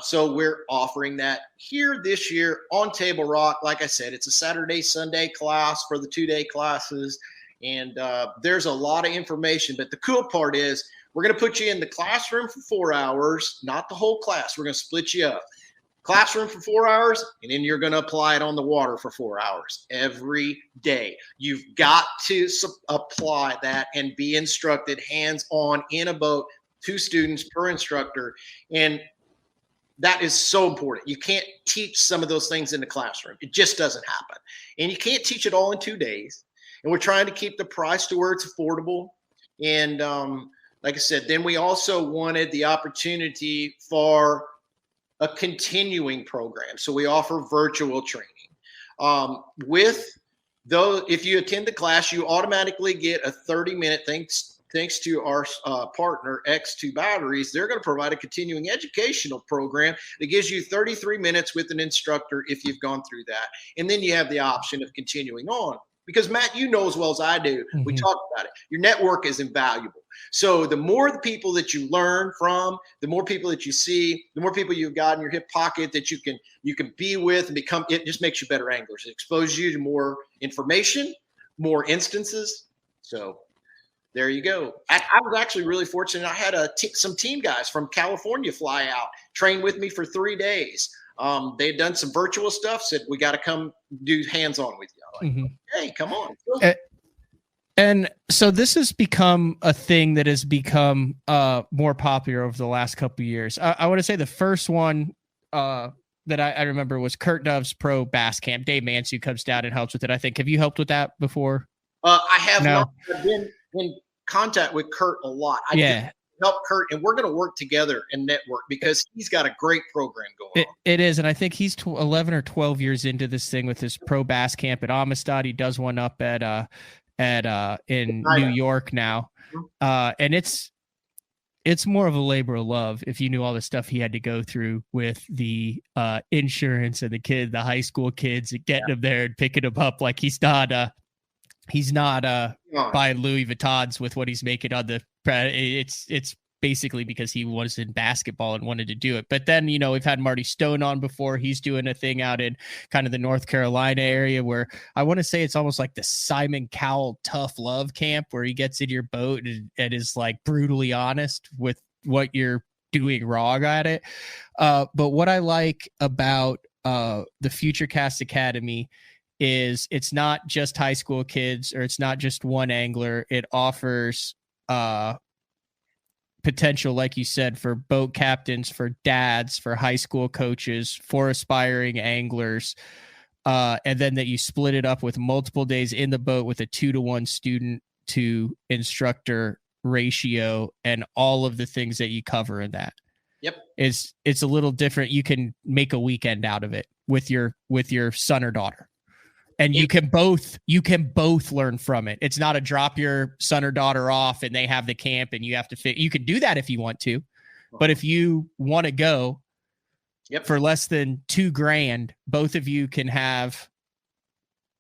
So we're offering that here this year on Table Rock. Like I said, it's a Saturday, Sunday class for the 2-day classes. And there's a lot of information. But the cool part is we're going to put you in the classroom for 4 hours, not the whole class. We're going to split you up. Classroom for 4 hours, and then you're going to apply it on the water for 4 hours every day. You've got to apply that and be instructed hands-on in a boat, 2 students per instructor. And that is so important. You can't teach some of those things in the classroom. It just doesn't happen. And you can't teach it all in 2 days. And we're trying to keep the price to where it's affordable. And like I said, then we also wanted the opportunity for a continuing program. So we offer virtual training. If you attend the class, you automatically get a 30-minute, thanks to our partner, X2 Batteries. They're going to provide a continuing educational program that gives you 33 minutes with an instructor if you've gone through that. And then you have the option of continuing on. Because, Matt, you know as well as I do, we talk about it. Your network is invaluable. So the more the people that you learn from, the more people that you see, the more people you've got in your hip pocket that you can be with and become, it just makes you better anglers. It exposes you to more information, more instances. So there you go. I was actually really fortunate. I had some team guys from California fly out, train with me for 3 days. They had done some virtual stuff, said, we got to come do hands-on with you. Like, hey, come on. And so this has become a thing that has become more popular over the last couple of years. I want to say the first one that I remember was Kurt Dove's Pro Bass Camp. Dave Mansue comes down and helps with it, I think. Have you helped with that before? I have not. I've been in contact with Kurt a lot. I help Kurt, and we're going to work together and network because he's got a great program going on. It is, and I think he's 11 or 12 years into this thing with his Pro Bass Camp at Amistad. He does one up in New York now, and it's more of a labor of love. If you knew all the stuff he had to go through with the insurance and the high school kids, and getting them there and picking them up, like he's not buying Louis Vuittons with what he's making on the. It's basically because he was in basketball and wanted to do it. But then, we've had Marty Stone on before. He's doing a thing out in kind of the North Carolina area where I want to say it's almost like the Simon Cowell Tough Love Camp, where he gets in your boat and is like brutally honest with what you're doing wrong at it. But what I like about the FutureCast Academy is it's not just high school kids, or it's not just one angler. It offers potential, like you said, for boat captains, for dads, for high school coaches, for aspiring anglers. And then that you split it up with multiple days in the boat with a 2-to-1 student to instructor ratio and all of the things that you cover in that. Yep. It's a little different. You can make a weekend out of it with your son or daughter. And you can both learn from it. It's not a drop your son or daughter off and they have the camp and you have to fit. You can do that if you want to, but if you want to go for less than $2,000, both of you can have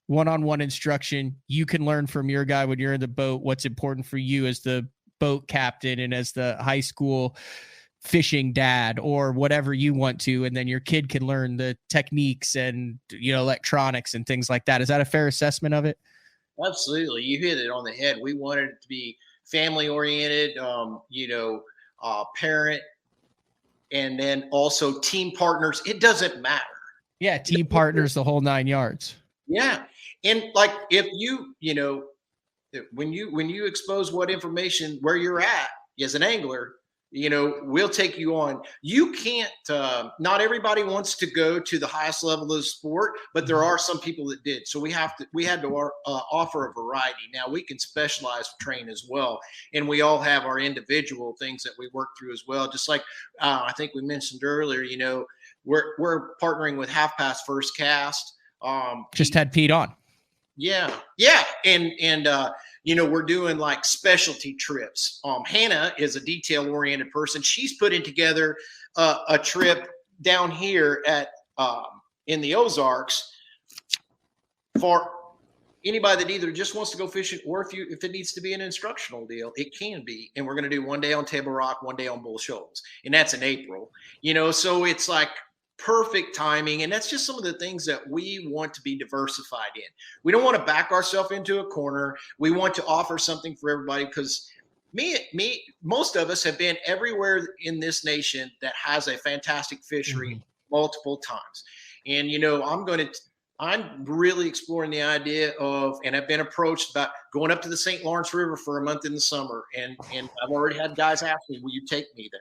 one-on-one instruction. You can learn from your guy when you're in the boat what's important for you as the boat captain and as the high school fishing dad or whatever you want to, and then your kid can learn the techniques and electronics and things like that. Is that a fair assessment of it? Absolutely. You hit it on the head. We wanted it to be family oriented, parent, and then also team partners. It doesn't matter. Yeah, team partners, the whole 9 yards. Yeah. And like, if when you expose what information, where you're at as an angler, we'll take you on. You can't, not everybody wants to go to the highest level of the sport, but there are some people that did. So we had to offer a variety. Now we can specialize train as well. And we all have our individual things that we work through as well. Just like, I think we mentioned earlier, we're partnering with Half Past First Cast. Just had Pete on. Yeah. And we're doing like specialty trips. Hannah is a detail oriented person. She's putting together a trip down here in the Ozarks for anybody that either just wants to go fishing, or if it needs to be an instructional deal, it can be. And we're going to do one day on Table Rock, one day on Bull Shoals. And that's in April, so it's like perfect timing. And that's just some of the things that we want to be diversified in. We don't want to back ourselves into a corner. We want to offer something for everybody, because most of us have been everywhere in this nation that has a fantastic fishery multiple times. And, I'm really exploring the idea of, and I've been approached about going up to the St. Lawrence River for a month in the summer. And I've already had guys ask me, will you take me there?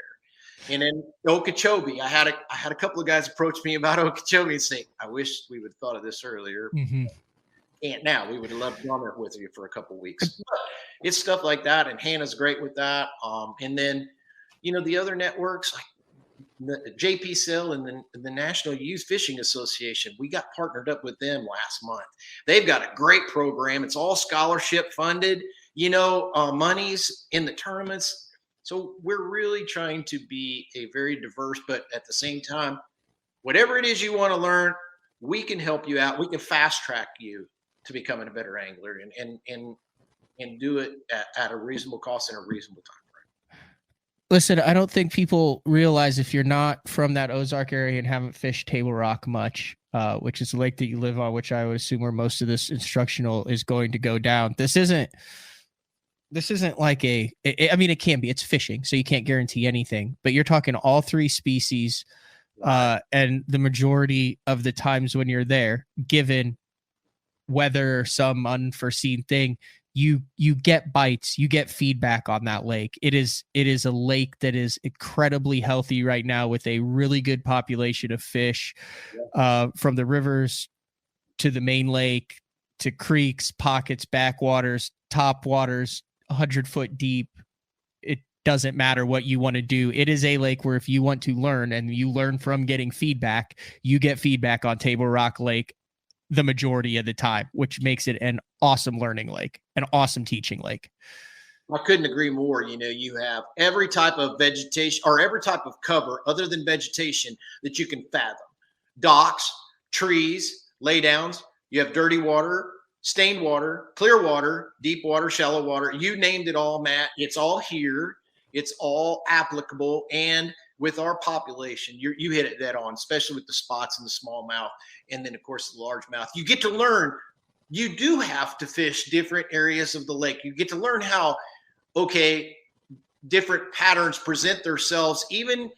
And then Okeechobee, I had a couple of guys approach me about Okeechobee and say, I wish we would have thought of this earlier. And now we would have loved to go there with you for a couple of weeks. But it's stuff like that. And Hannah's great with that. And then, the other networks like the JPSL and the National Youth Fishing Association, we got partnered up with them last month. They've got a great program. It's all scholarship funded, monies in the tournaments. So we're really trying to be a very diverse, but at the same time, whatever it is you want to learn, we can help you out. We can fast track you to becoming a better angler and do it at a reasonable cost in a reasonable time frame. Listen, I don't think people realize, if you're not from that Ozark area and haven't fished Table Rock much, which is the lake that you live on, which I would assume where most of this instructional is going to go down. This isn't like it can be, it's fishing, so you can't guarantee anything, but you're talking all three species. And the majority of the times when you're there, given weather, some unforeseen thing, you get bites, you get feedback on that lake. It is a lake that is incredibly healthy right now, with a really good population of fish, from the rivers to the main lake, to creeks, pockets, backwaters, top waters, 100-foot deep. It doesn't matter what you want to do. It is a lake where if you want to learn, and you learn from getting feedback, you get feedback on Table Rock Lake the majority of the time, which makes it an awesome learning lake, an awesome teaching lake. I couldn't agree more. You have every type of vegetation, or every type of cover other than vegetation, that you can fathom. Docks, trees, laydowns. You have dirty water, stained water, clear water, deep water, shallow water. You named it all, Matt. It's all here. It's all applicable. And with our population, you hit it dead on, especially with the spots in the smallmouth, and then, of course, the largemouth. You get to learn. You do have to fish different areas of the lake. You get to learn how, different patterns present themselves, even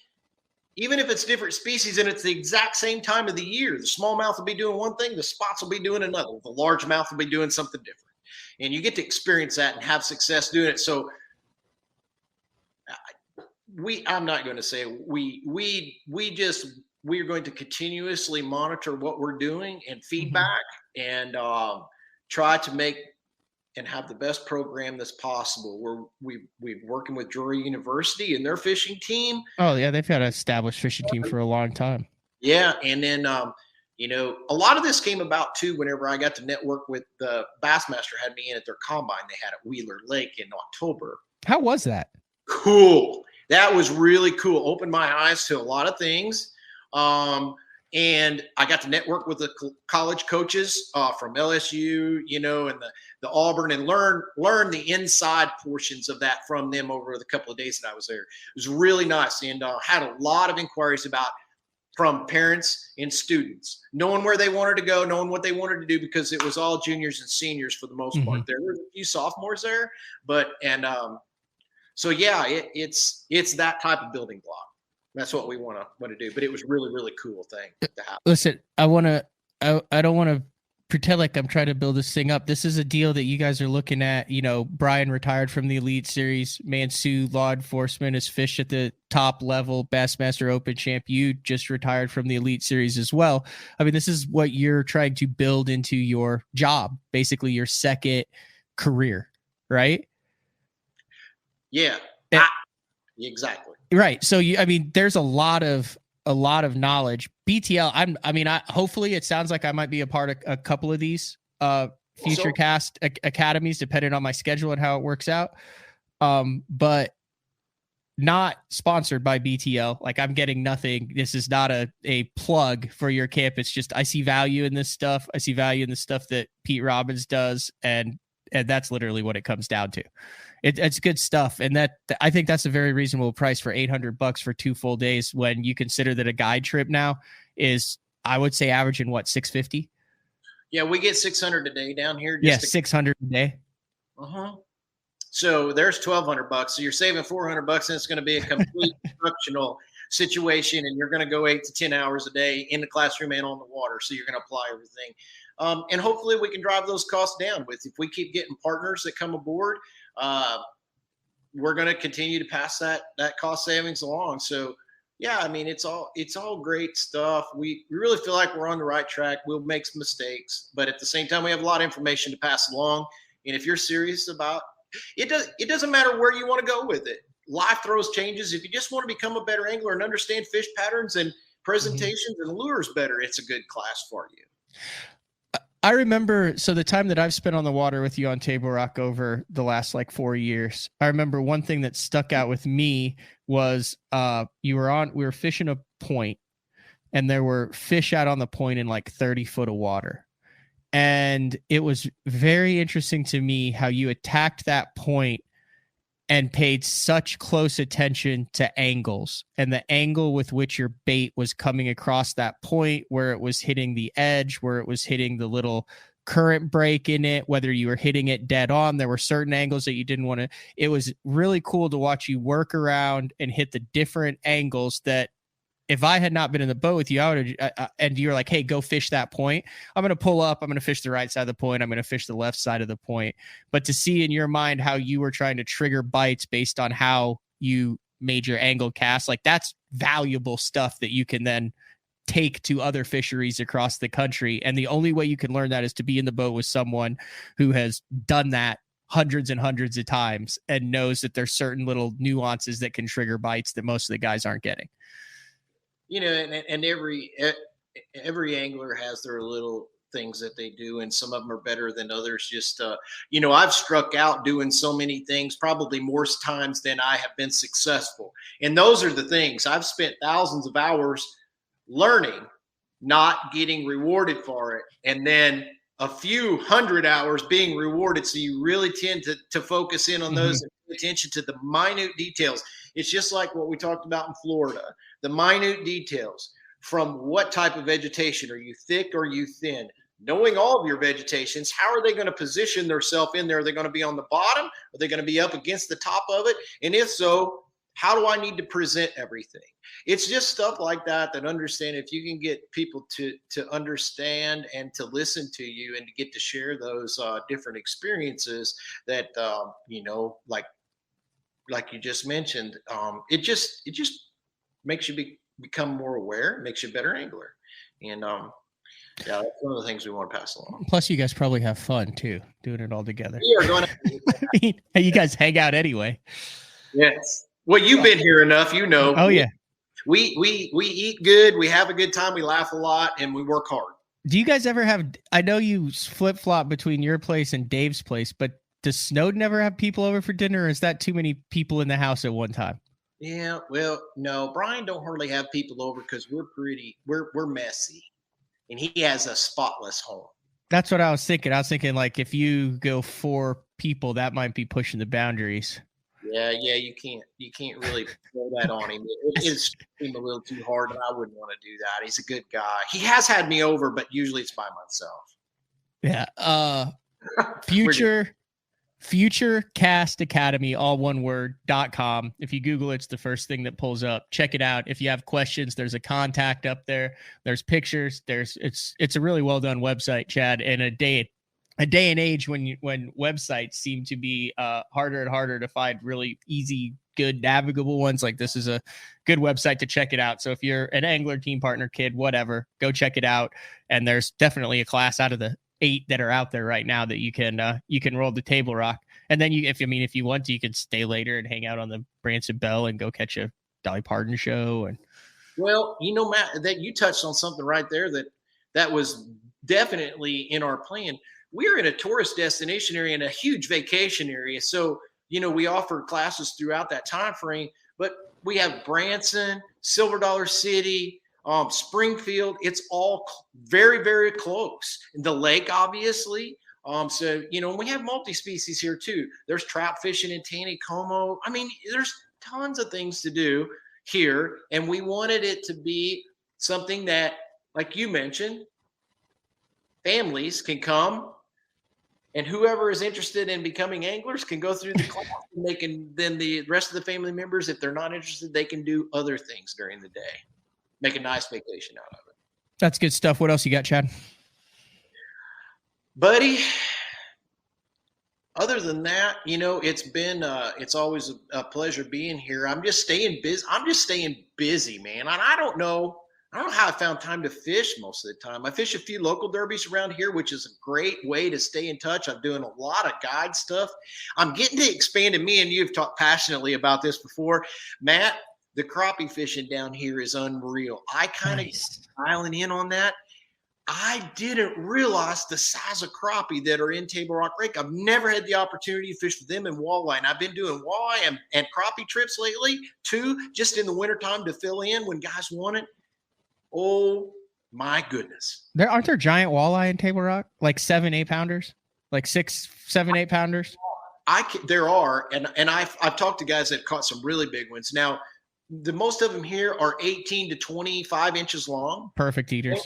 if it's different species and it's the exact same time of the year. The smallmouth will be doing one thing, the spots will be doing another. The largemouth will be doing something different. And you get to experience that and have success doing it. So I'm not going to say we are going to continuously monitor what we're doing and feedback, and try to make and have the best program that's possible. We're working with Drury University and their fishing team. Oh yeah, they've had an established fishing team for a long time. Yeah, and then a lot of this came about too whenever I got to network with the Bassmaster had me in at their combine they had at Wheeler Lake in October. How was that? Cool. That was really cool. Opened my eyes to a lot of things. And I got to network with the college coaches from LSU, and the Auburn, and learn the inside portions of that from them over the couple of days that I was there. It was really nice, and had a lot of inquiries from parents and students, knowing where they wanted to go, knowing what they wanted to do, because it was all juniors and seniors for the most part. There were a few sophomores there, so yeah, it's that type of building block. That's what we want to do. But it was really, really cool thing to happen. Listen, I don't want to pretend like I'm trying to build this thing up. This is a deal that you guys are looking at. You know, Brian retired from the Elite Series. Mansu Law Enforcement has fished at the top level, Bassmaster Open champ. You just retired from the Elite Series as well. I mean, this is what you're trying to build into your job, basically your second career, right? Yeah, exactly. Right. So I mean, there's a lot of knowledge. BTL. Hopefully it sounds like I might be a part of a couple of these FutureCast academies, depending on my schedule and how it works out. But not sponsored by BTL. Like, I'm getting nothing. This is not a plug for your camp. It's just, I see value in this stuff. I see value in the stuff that Pete Robbins does. And that's literally what it comes down to. It's good stuff. And I think that's a very reasonable price for $800 for 2 full days, when you consider that a guide trip now is, I would say, averaging what, $650? Yeah, we get 600 a day down here. Yeah, 600 a day. So there's $1,200. So you're saving $400, and it's going to be a complete instructional situation. And you're going to go 8 to 10 hours a day in the classroom and on the water. So you're going to apply everything. And hopefully we can drive those costs down if we keep getting partners that come aboard. We're going to continue to pass that cost savings along. So yeah, I mean, it's all great stuff. We really feel like we're on the right track. We'll make some mistakes, but at the same time, we have a lot of information to pass along. And if you're serious about it, doesn't matter where you want to go with it. Life throws changes. If you just want to become a better angler and understand fish patterns and presentations and lures better, it's a good class for you. I remember, so the time that I've spent on the water with you on Table Rock over the last 4 years, I remember one thing that stuck out with me was we were fishing a point, and there were fish out on the point in 30 foot of water. And it was very interesting to me how you attacked that point and paid such close attention to angles and the angle with which your bait was coming across that point, where it was hitting the edge, where it was hitting the little current break in it, whether you were hitting it dead on. There were certain angles that you didn't want to. It was really cool to watch you work around and hit the different angles that, if I had not been in the boat with you, I would have, and you're like, hey, go fish that point. I'm going to pull up. I'm going to fish the right side of the point. I'm going to fish the left side of the point. But to see in your mind how you were trying to trigger bites based on how you made your angle cast, that's valuable stuff that you can then take to other fisheries across the country. And the only way you can learn that is to be in the boat with someone who has done that hundreds and hundreds of times and knows that there's certain little nuances that can trigger bites that most of the guys aren't getting. And every angler has their little things that they do, and some of them are better than others. Just, I've struck out doing so many things, probably more times than I have been successful. And those are the things I've spent thousands of hours learning, not getting rewarded for it. And then a few hundred hours being rewarded. So you really tend to focus in on those and pay attention to the minute details. It's just like what we talked about in Florida, the minute details. From what type of vegetation, are you thick or are you thin? Knowing all of your vegetations, how are they going to position themselves in there? Are they going to be on the bottom? Are they going to be up against the top of it? And if so, how do I need to present everything? It's just stuff like that understand, if you can get people to understand and to listen to you and to get to share those different experiences that, like you just mentioned, it just makes you become more aware, makes you a better angler. And yeah, that's one of the things we want to pass along. Plus, you guys probably have fun too, doing it all together. We are going to. You guys hang out anyway. Yes. Well, you've been here enough, Oh yeah. We eat good, we have a good time, we laugh a lot, and we work hard. Do you guys ever have? I know you flip flop between your place and Dave's place, but does Snowden ever have people over for dinner, or is that too many people in the house at one time? Yeah, well, no, Brian don't hardly have people over because we're messy, and he has a spotless home. That's what I was thinking. I was thinking if you go 4 people, that might be pushing the boundaries. Yeah, you can't really throw that on him. It's him a little too hard, and I wouldn't want to do that. He's a good guy. He has had me over, but usually it's by myself. Yeah. FutureCast Academy, all one word, .com. If you Google it, it's the first thing that pulls up. Check it out. If you have questions, there's a contact up there. There's pictures. It's a really well done website, Chad. And a day and age when websites seem to be harder and harder to find really easy, good, navigable ones. Like, this is a good website to check it out. So if you're an angler, team partner, kid, whatever, go check it out. And there's definitely a class out of the 8 that are out there right now that you can roll the table rock. And then if you want to, you can stay later and hang out on the Branson Bell and go catch a Dolly Parton show. And well, Matt, that you touched on something right there that was definitely in our plan. We're in a tourist destination area and a huge vacation area. So, we offer classes throughout that time frame, but we have Branson, Silver Dollar City, Springfield. It's all very, very close. The lake, obviously. So, we have multi-species here too. There's trout fishing in Taneycomo. I mean, there's tons of things to do here. And we wanted it to be something that, like you mentioned, families can come, and whoever is interested in becoming anglers can go through the class, and then the rest of the family members, if they're not interested, they can do other things during the day. Make a nice vacation out of it. That's good stuff. What else you got, Chad? Buddy, other than that, it's always a pleasure being here. I'm just staying busy, man. And I don't know how I found time to fish most of the time. I fish a few local derbies around here, which is a great way to stay in touch. I'm doing a lot of guide stuff. I'm getting to expand, and me and you have talked passionately about this before, Matt. The crappie fishing down here is unreal. I kind of dialing in on that. I didn't realize the size of crappie that are in Table Rock Lake. I've never had the opportunity to fish with them in walleye, and I've been doing walleye and crappie trips lately, too, just in the wintertime to fill in when guys want it. Oh, my goodness. Aren't there giant walleye in Table Rock? Like 7-8 pounders? Like 6, 7, 8 pounders? There are, and I've talked to guys that caught some really big ones. Now, the most of them here are 18 to 25 inches long. Perfect eaters.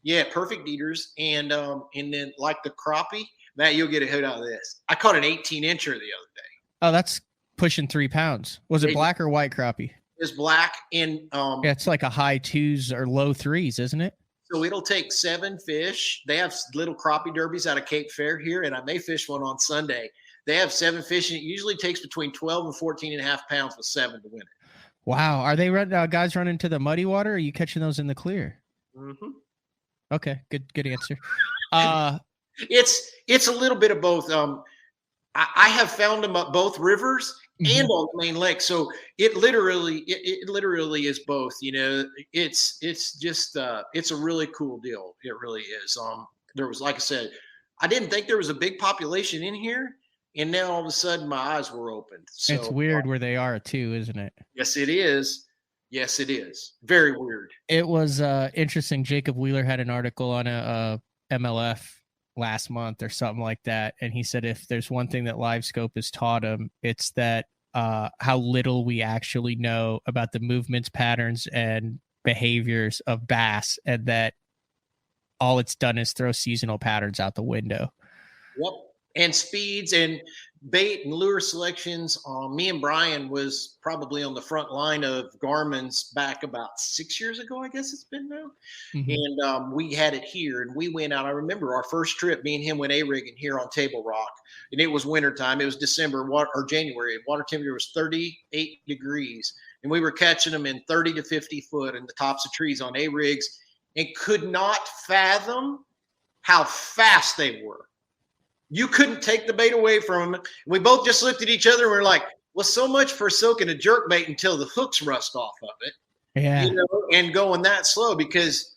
Yeah, perfect eaters. And then like the crappie, Matt, you'll get a hoot out of this. I caught an 18-incher the other day. Oh, that's pushing 3 pounds. Was it black or white crappie? It's black, and yeah, it's like a high 2s or low 3s, isn't it? So it'll take 7 fish. They have little crappie derbies out of Cape Fair here, and I may fish one on Sunday. They have 7 fish, and it usually takes between 12 and 14.5 pounds with 7 to win it. Wow. Are they guys running to the muddy water, or are you catching those in the clear? Mm-hmm. Okay, good answer. It's a little bit of both. I have found them up both rivers and on the main lake. So it literally is both. It's just it's a really cool deal. It really is. There was, like I said, I didn't think there was a big population in here, and now all of a sudden my eyes were opened. So it's weird where they are too, isn't it? Yes, it is. Yes, it is. Very weird. It was interesting. Jacob Wheeler had an article on a MLF last month or something like that, and he said if there's one thing that LiveScope has taught him, it's that how little we actually know about the movements, patterns, and behaviors of bass, and that all it's done is throw seasonal patterns out the window. Yep. And speeds and bait and lure selections. Me and Brian was probably on the front line of Garmin's back about 6 years ago, I guess it's been now. Mm-hmm. And we had it here, and we went out. I remember our first trip, me and him went A-rigging here on Table Rock, and it was wintertime. It was December or January. Water temperature was 38 degrees, and we were catching them in 30 to 50 foot in the tops of trees on A-rigs, and could not fathom how fast they were. You couldn't take the bait away from them. We both just looked at each other and we're like, well, so much for soaking a jerk bait until the hooks rust off of it. Yeah. And going that slow because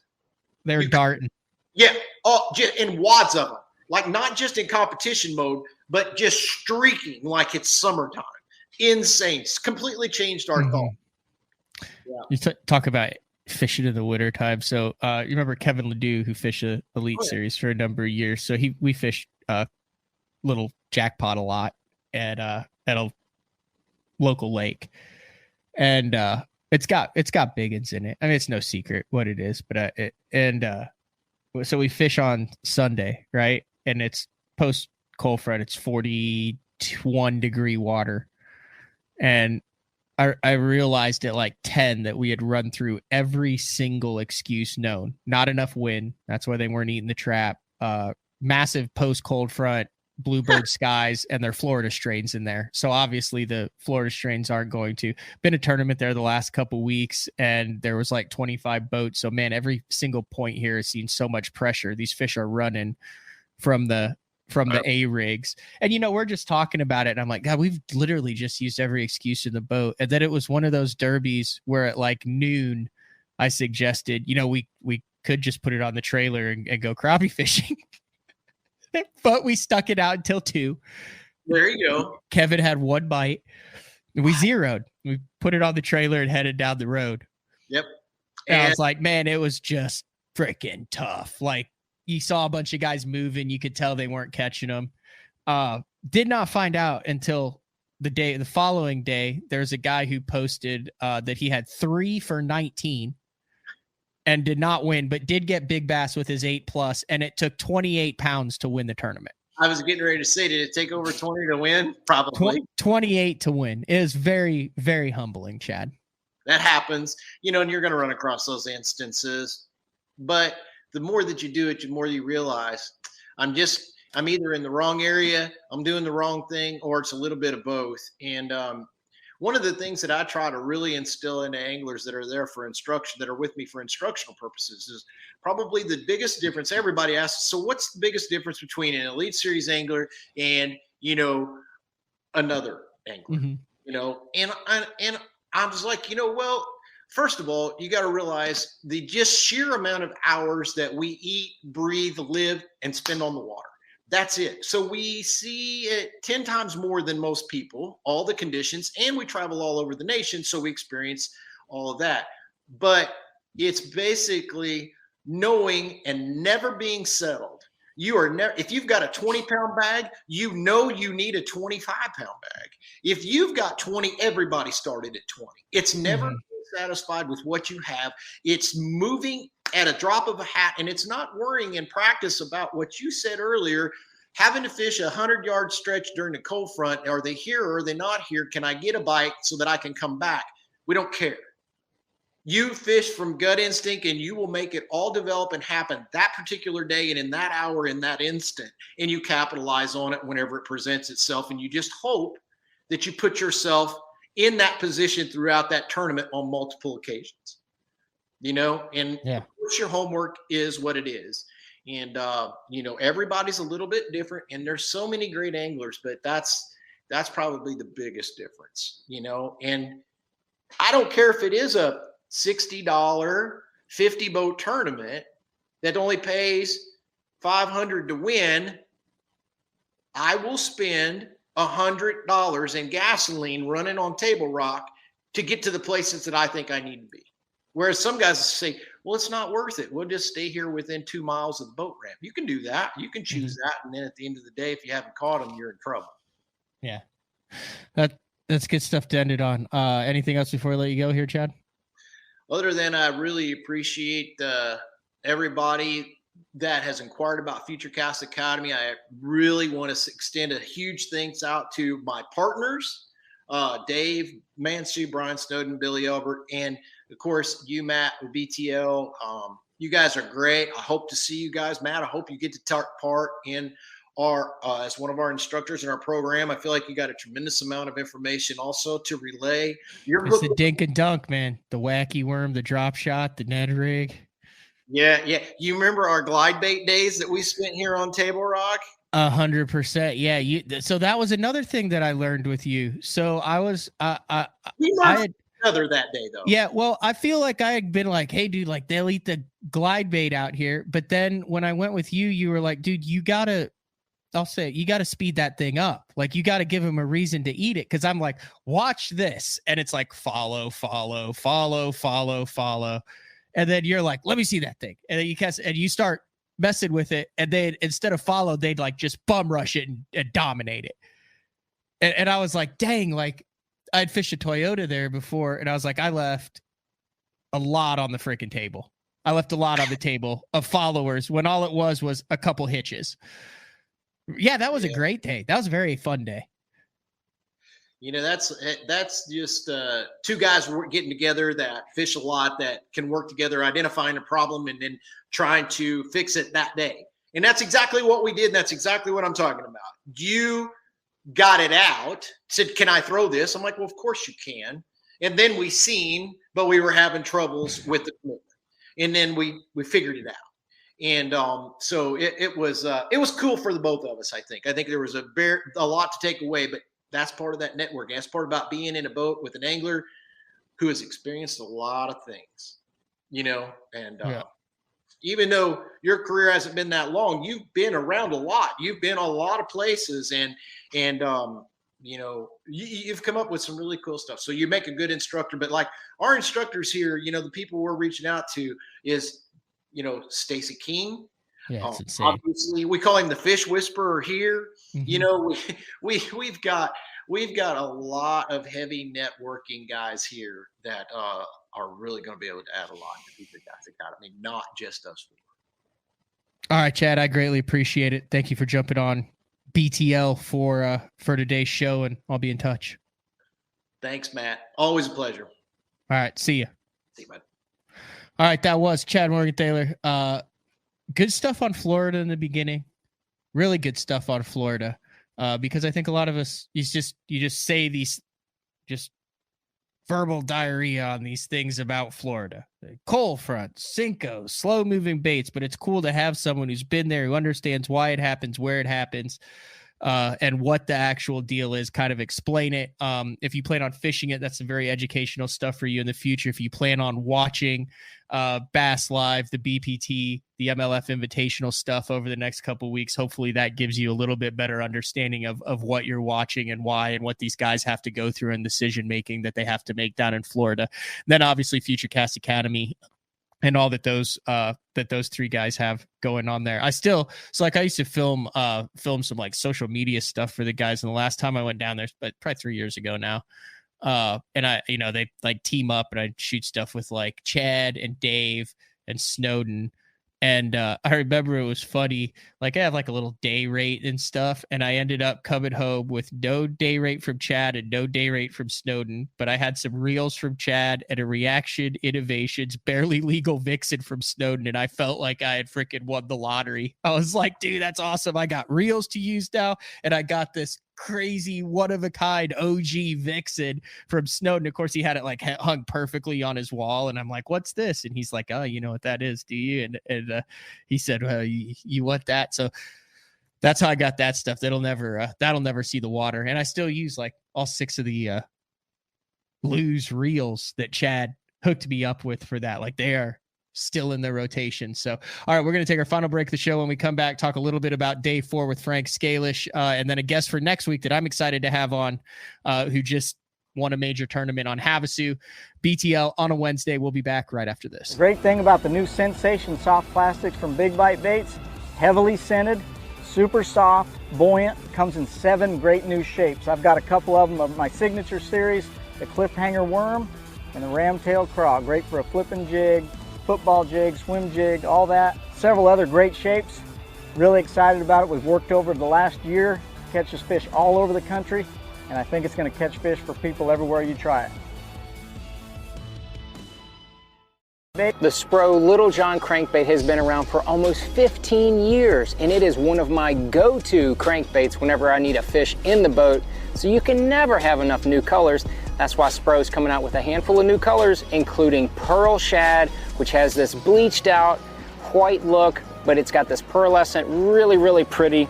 they're darting. Yeah. And wads of them. Like not just in competition mode, but just streaking like it's summertime. Insane. It's completely changed our thought. Yeah. You talk about fishing in the winter time. So you remember Kevin Ledoux, who fished the Elite Series for a number of years. So we fished little jackpot a lot at a local lake, and it's got biggins in it. I mean, it's no secret what it is, but so we fish on Sunday, right? And it's post cold front. It's 42 1 degree water. And I realized at like 10 that we had run through every single excuse known. Not enough wind. That's why they weren't eating the trap. Massive post cold front, bluebird skies, and their Florida strains in there. So obviously the Florida strains aren't going to. Been a tournament there the last couple weeks, and there was like 25 boats. So man, every single point here has seen so much pressure. These fish are running from the A rigs. And, we're just talking about it. And I'm like, God, we've literally just used every excuse in the boat. And then it was one of those derbies where at like noon, I suggested, we could just put it on the trailer and go crappie fishing. But we stuck it out until 2. There you go. Kevin had 1 bite. We zeroed. We put it on the trailer and headed down the road. Yep. And I was like, man, it was just freaking tough. Like, you saw a bunch of guys moving. You could tell they weren't catching them. Did not find out until the following day. There's a guy who posted that he had 3 for 19 and did not win, but did get big bass with his 8+, and it took 28 pounds to win the tournament. I was getting ready to say, did it take over 20 to win? Probably. 28 to win. It is very, very humbling, Chad. That happens, and you're going to run across those instances. But the more that you do it, the more you realize I'm either in the wrong area, I'm doing the wrong thing, or it's a little bit of both. And one of the things that I try to really instill into anglers that are there for instruction, that are with me for instructional purposes, is probably the biggest difference. Everybody asks, so what's the biggest difference between an Elite Series angler and, another angler? And I was like, well, first of all, you got to realize the just sheer amount of hours that we eat, breathe, live, and spend on the water. That's it. So we see it 10 times more than most people, all the conditions, and we travel all over the nation. So we experience all of that. But it's basically knowing and never being settled. You are never, if you've got a 20-pound bag, you need a 25-pound bag. If you've got 20, everybody started at 20. It's never satisfied with what you have. It's moving at a drop of a hat, and it's not worrying in practice about what you said earlier, having to fish a 100-yard stretch during the cold front. Are they here or are they not here? Can I get a bite so that I can come back? We don't care. You fish from gut instinct, and you will make it all develop and happen that particular day and in that hour, in that instant, and you capitalize on it whenever it presents itself, and you just hope that you put yourself in that position throughout that tournament on multiple occasions. And of course your homework is what it is. And, everybody's a little bit different, and there's so many great anglers, but that's probably the biggest difference, and I don't care if it is a $60, 50 boat tournament that only pays $500 to win. I will spend $100 in gasoline running on Table Rock to get to the places that I think I need to be. Whereas some guys say, well, it's not worth it. We'll just stay here within 2 miles of the boat ramp. You can do that. You can choose that. And then at the end of the day, if you haven't caught them, you're in trouble. Yeah. That's good stuff to end it on. Anything else before I let you go here, Chad? Other than I really appreciate everybody that has inquired about FutureCast Academy. I really want to extend a huge thanks out to my partners, Dave Mansue, Brian Snowden, Billy Elbert, and of course you, Matt, with BTL. You guys are great. I hope to see you guys, Matt. I hope you get to take part in our as one of our instructors in our program. I feel like you got a tremendous amount of information also to relay. It's the dink and dunk, man. The wacky worm, the drop shot, the Ned rig. Yeah. You remember our glide bait days that we spent here on Table Rock? 100%. Yeah. So that was another thing that I learned with you. So I was, another that day though. Yeah. Well, I feel like I had been like, hey, dude, like they'll eat the glide bait out here. But then when I went with you, you were like, dude, you got to speed that thing up. Like you got to give him a reason to eat it. Cause I'm like, watch this. And it's like, follow. And then you're like, let me see that thing. And then you start messing with it. And then instead of follow, they'd like just bum rush it and dominate it. And I was like, dang, like I'd fished a Toyota there before. And I was like, I left a lot on the freaking table. I left a lot on the table of followers when all it was a couple hitches. Yeah, that was a great day. That was a very fun day. That's just two guys getting together that fish a lot, that can work together, identifying a problem and then trying to fix it that day. And that's exactly what we did. And that's exactly what I'm talking about. You got it out, said, can I throw this? I'm like, well, of course you can. And then we seen, but we were having troubles with the commitment. And then we figured it out. And so it was cool for the both of us, I think. I think there was a lot to take away, but that's part of that network. That's part about being in a boat with an angler who has experienced a lot of things, and even though your career hasn't been that long, you've been around a lot. You've been a lot of places and you've come up with some really cool stuff. So you make a good instructor, but like our instructors here, the people we're reaching out to is, Stacy King. Yeah, it's insane. Obviously, we call him the fish whisperer here. Mm-hmm. We've got a lot of heavy networking guys here that are really going to be able to add a lot to the guys academy, not just us four. All right, Chad, I greatly appreciate it. Thank you for jumping on BTL for today's show, and I'll be in touch. Thanks, Matt. Always a pleasure. All right, see you. See you, bud. All right, that was Chad Morgenthaler. Good stuff on Florida in the beginning. Really good stuff on Florida. Because I think a lot of us, you just say these just verbal diarrhea on these things about Florida. Cold fronts, Cinco, slow moving baits, but it's cool to have someone who's been there, who understands why it happens, where it happens, and what the actual deal is, kind of explain it. If you plan on fishing it, that's some very educational stuff for you in the future. If you plan on watching Bass Live, the BPT, the MLF Invitational stuff over the next couple of weeks, hopefully that gives you a little bit better understanding of what you're watching and why, and what these guys have to go through in decision making that they have to make down in Florida. Then obviously FutureCast Academy and all that those three guys have going on there. I used to film some like social media stuff for the guys. And the last time I went down there, but probably 3 years ago now. And they like team up and I shoot stuff with like Chad and Dave and Snowden. And I remember it was funny. Like I have like a little day rate and stuff. And I ended up coming home with no day rate from Chad and no day rate from Snowden. But I had some reels from Chad and a Reaction Innovations barely legal vixen from Snowden. And I felt like I had freaking won the lottery. I was like, dude, that's awesome. I got reels to use now. And I got this crazy one-of-a-kind OG vixen from Snowden. Of course, he had it like hung perfectly on his wall, and I'm like, what's this? And he's like, oh, you know what that is, do you? And he said, well, you want that? So that's how I got that stuff. That'll never see the water. And I still use like all 6 of the Lose reels that Chad hooked me up with for that. Like they are still in the rotation. So, all right, we're going to take our final break of the show. When we come back, talk a little bit about day 4 with Frank Scalish, and then a guest for next week that I'm excited to have on, who just won a major tournament on Havasu. BTL on a Wednesday. We'll be back right after this. The great thing about the new Sensation soft plastics from Big Bite Baits, heavily scented, super soft, buoyant, comes in 7 great new shapes. I've got a couple of them of my signature series, the cliffhanger worm and the ramtail craw, great for a flipping jig, football jig, swim jig, all that. Several other great shapes. Really excited about it. We've worked over the last year, catches fish all over the country, and I think it's going to catch fish for people everywhere you try it. The Spro Little John crankbait has been around for almost 15 years, and it is one of my go-to crankbaits whenever I need a fish in the boat, so you can never have enough new colors. That's why Spro's coming out with a handful of new colors, including Pearl Shad, which has this bleached out white look, but it's got this pearlescent, really, really pretty.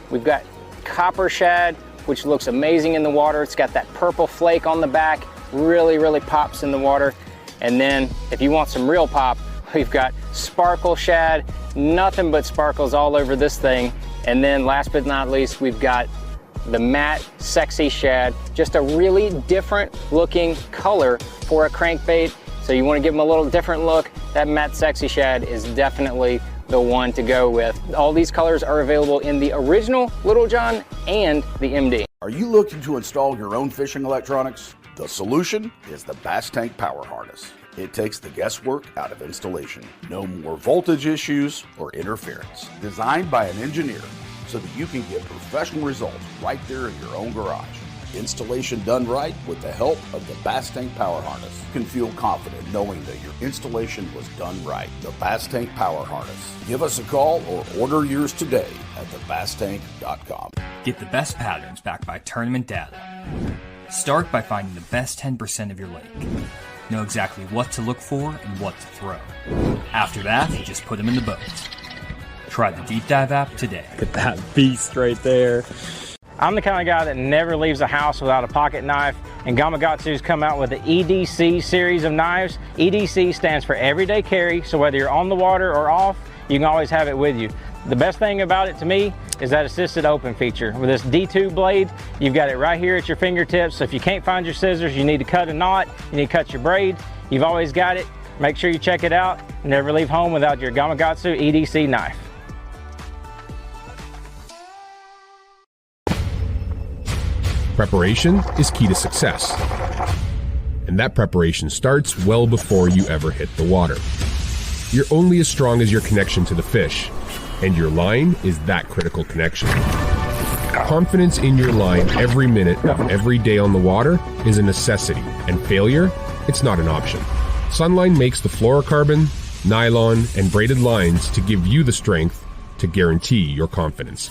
We've got Copper Shad, which looks amazing in the water. It's got that purple flake on the back, really, really pops in the water. And then if you want some real pop, we've got Sparkle Shad, nothing but sparkles all over this thing. And then last but not least, we've got the matte Sexy Shad, just a really different looking color for a crankbait. So you want to give them a little different look, that matte Sexy Shad is definitely the one to go with. All these colors are available in the original Little John and the MD. Are you looking to install your own fishing electronics? The solution is the Bass Tank Power Harness. It takes the guesswork out of installation. No more voltage issues or interference. Designed by an engineer so that you can get professional results right there in your own garage. Installation done right with the help of the Bass Tank Power Harness. You can feel confident knowing that your installation was done right. The Bass Tank Power Harness. Give us a call or order yours today at thebasstank.com. Get the best patterns backed by tournament data. Start by finding the best 10% of your lake. Know exactly what to look for and what to throw. After that, just put them in the boat. Try the Deep Dive app today. Get that beast right there. I'm the kind of guy that never leaves the house without a pocket knife, and Gamakatsu's come out with the EDC series of knives. EDC stands for Everyday Carry, so whether you're on the water or off, you can always have it with you. The best thing about it to me is that assisted open feature. With this D2 blade, you've got it right here at your fingertips, so if you can't find your scissors, you need to cut a knot, you need to cut your braid, you've always got it. Make sure you check it out. Never leave home without your Gamakatsu EDC knife. Preparation is key to success. And that preparation starts well before you ever hit the water. You're only as strong as your connection to the fish, and your line is that critical connection. Confidence in your line every minute of every day on the water is a necessity, and failure, it's not an option. Sunline makes the fluorocarbon, nylon, and braided lines to give you the strength to guarantee your confidence.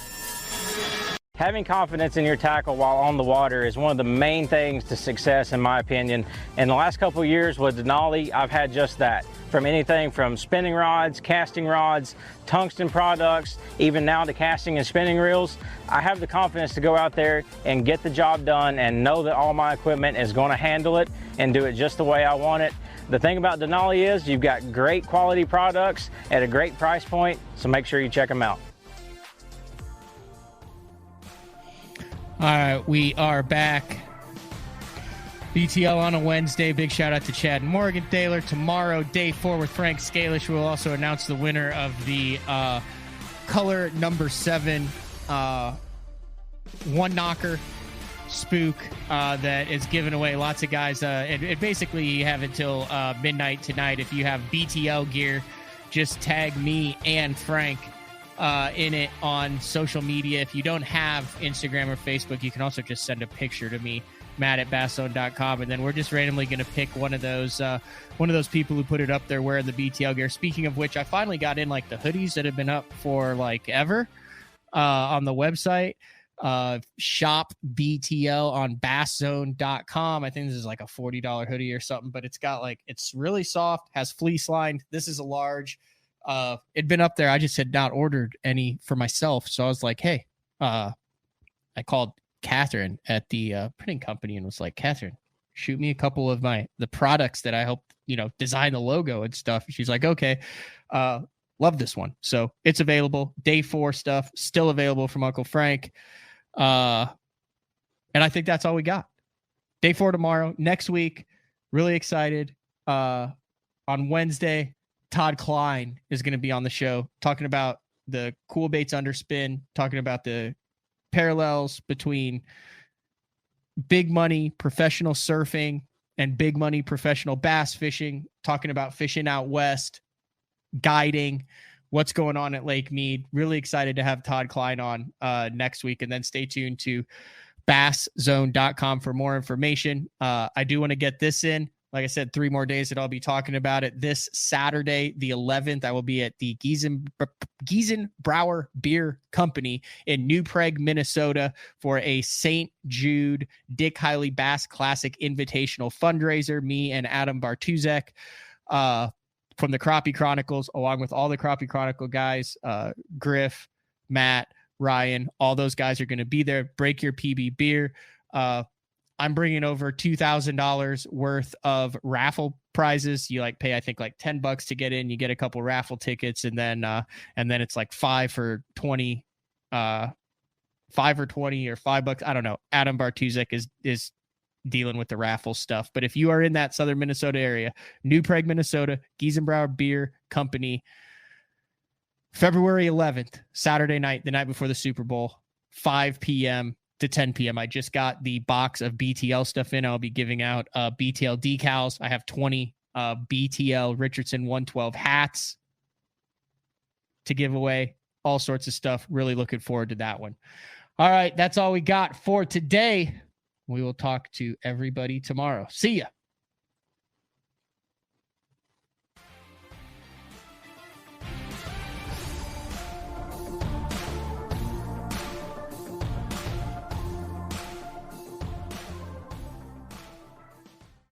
Having confidence in your tackle while on the water is one of the main things to success, in my opinion. In the last couple of years with Denali, I've had just that. From anything from spinning rods, casting rods, tungsten products, even now to casting and spinning reels, I have the confidence to go out there and get the job done and know that all my equipment is going to handle it and do it just the way I want it. The thing about Denali is you've got great quality products at a great price point, so make sure you check them out. All right, we are back. BTL on a Wednesday. Big shout out to Chad Morgenthaler. Tomorrow, day 4 with Frank Scalish. We'll also announce the winner of the color number 7 one knocker spook that is given away. Lots of guys. It basically, you have until midnight tonight. If you have BTL gear, just tag me and Frank in it on social media. If you don't have Instagram or Facebook, you can also just send a picture to me, matt@basszone.com, and then we're just randomly going to pick one of those people who put it up there wearing the BTL gear. Speaking of which, I finally got in like the hoodies that have been up for like ever on the website. Shop BTL on basszone.com. I think this is like a $40 hoodie or something, but it's really soft, has fleece lined. This is a large. It'd been up there. I just had not ordered any for myself. So I was like, hey, I called Catherine at the printing company and was like, Catherine, shoot me a couple of the products that I hope, design the logo and stuff. She's like, okay, love this one. So it's available. Day 4 stuff still available from Uncle Frank. And I think that's all we got. Day 4 tomorrow. Next week, really excited. On Wednesday, Todd Klein is going to be on the show talking about the Cool Baits Underspin, talking about the parallels between big money professional surfing and big money professional bass fishing, talking about fishing out west, guiding, what's going on at Lake Mead. Really excited to have Todd Klein on next week, and then stay tuned to basszone.com for more information. I do want to get this in. Like I said, 3 more days that I'll be talking about it. This Saturday, the 11th, I will be at the Giesenbrauer Beer Company in New Prague, Minnesota for a St. Jude Dick Hiley Bass Classic Invitational fundraiser. Me and Adam Bartuzek from the Crappie Chronicles, along with all the Crappie Chronicle guys, Griff, Matt, Ryan, all those guys are going to be there. Break Your PB Beer. I'm bringing over $2,000 worth of raffle prizes. You pay, I think, $10 to get in. You get a couple raffle tickets, and then it's like 5 for 20, 5 or 20 or $5. I don't know. Adam Bartuzek is dealing with the raffle stuff. But if you are in that southern Minnesota area, New Prague, Minnesota, Giesenbrauer Beer Company, February 11th, Saturday night, the night before the Super Bowl, 5 p.m. to 10 p.m. I just got the box of BTL stuff in. I'll be giving out BTL decals. I have 20 BTL Richardson 112 hats to give away. All sorts of stuff. Really looking forward to that one. All right, that's all we got for today. We will talk to everybody tomorrow. See ya.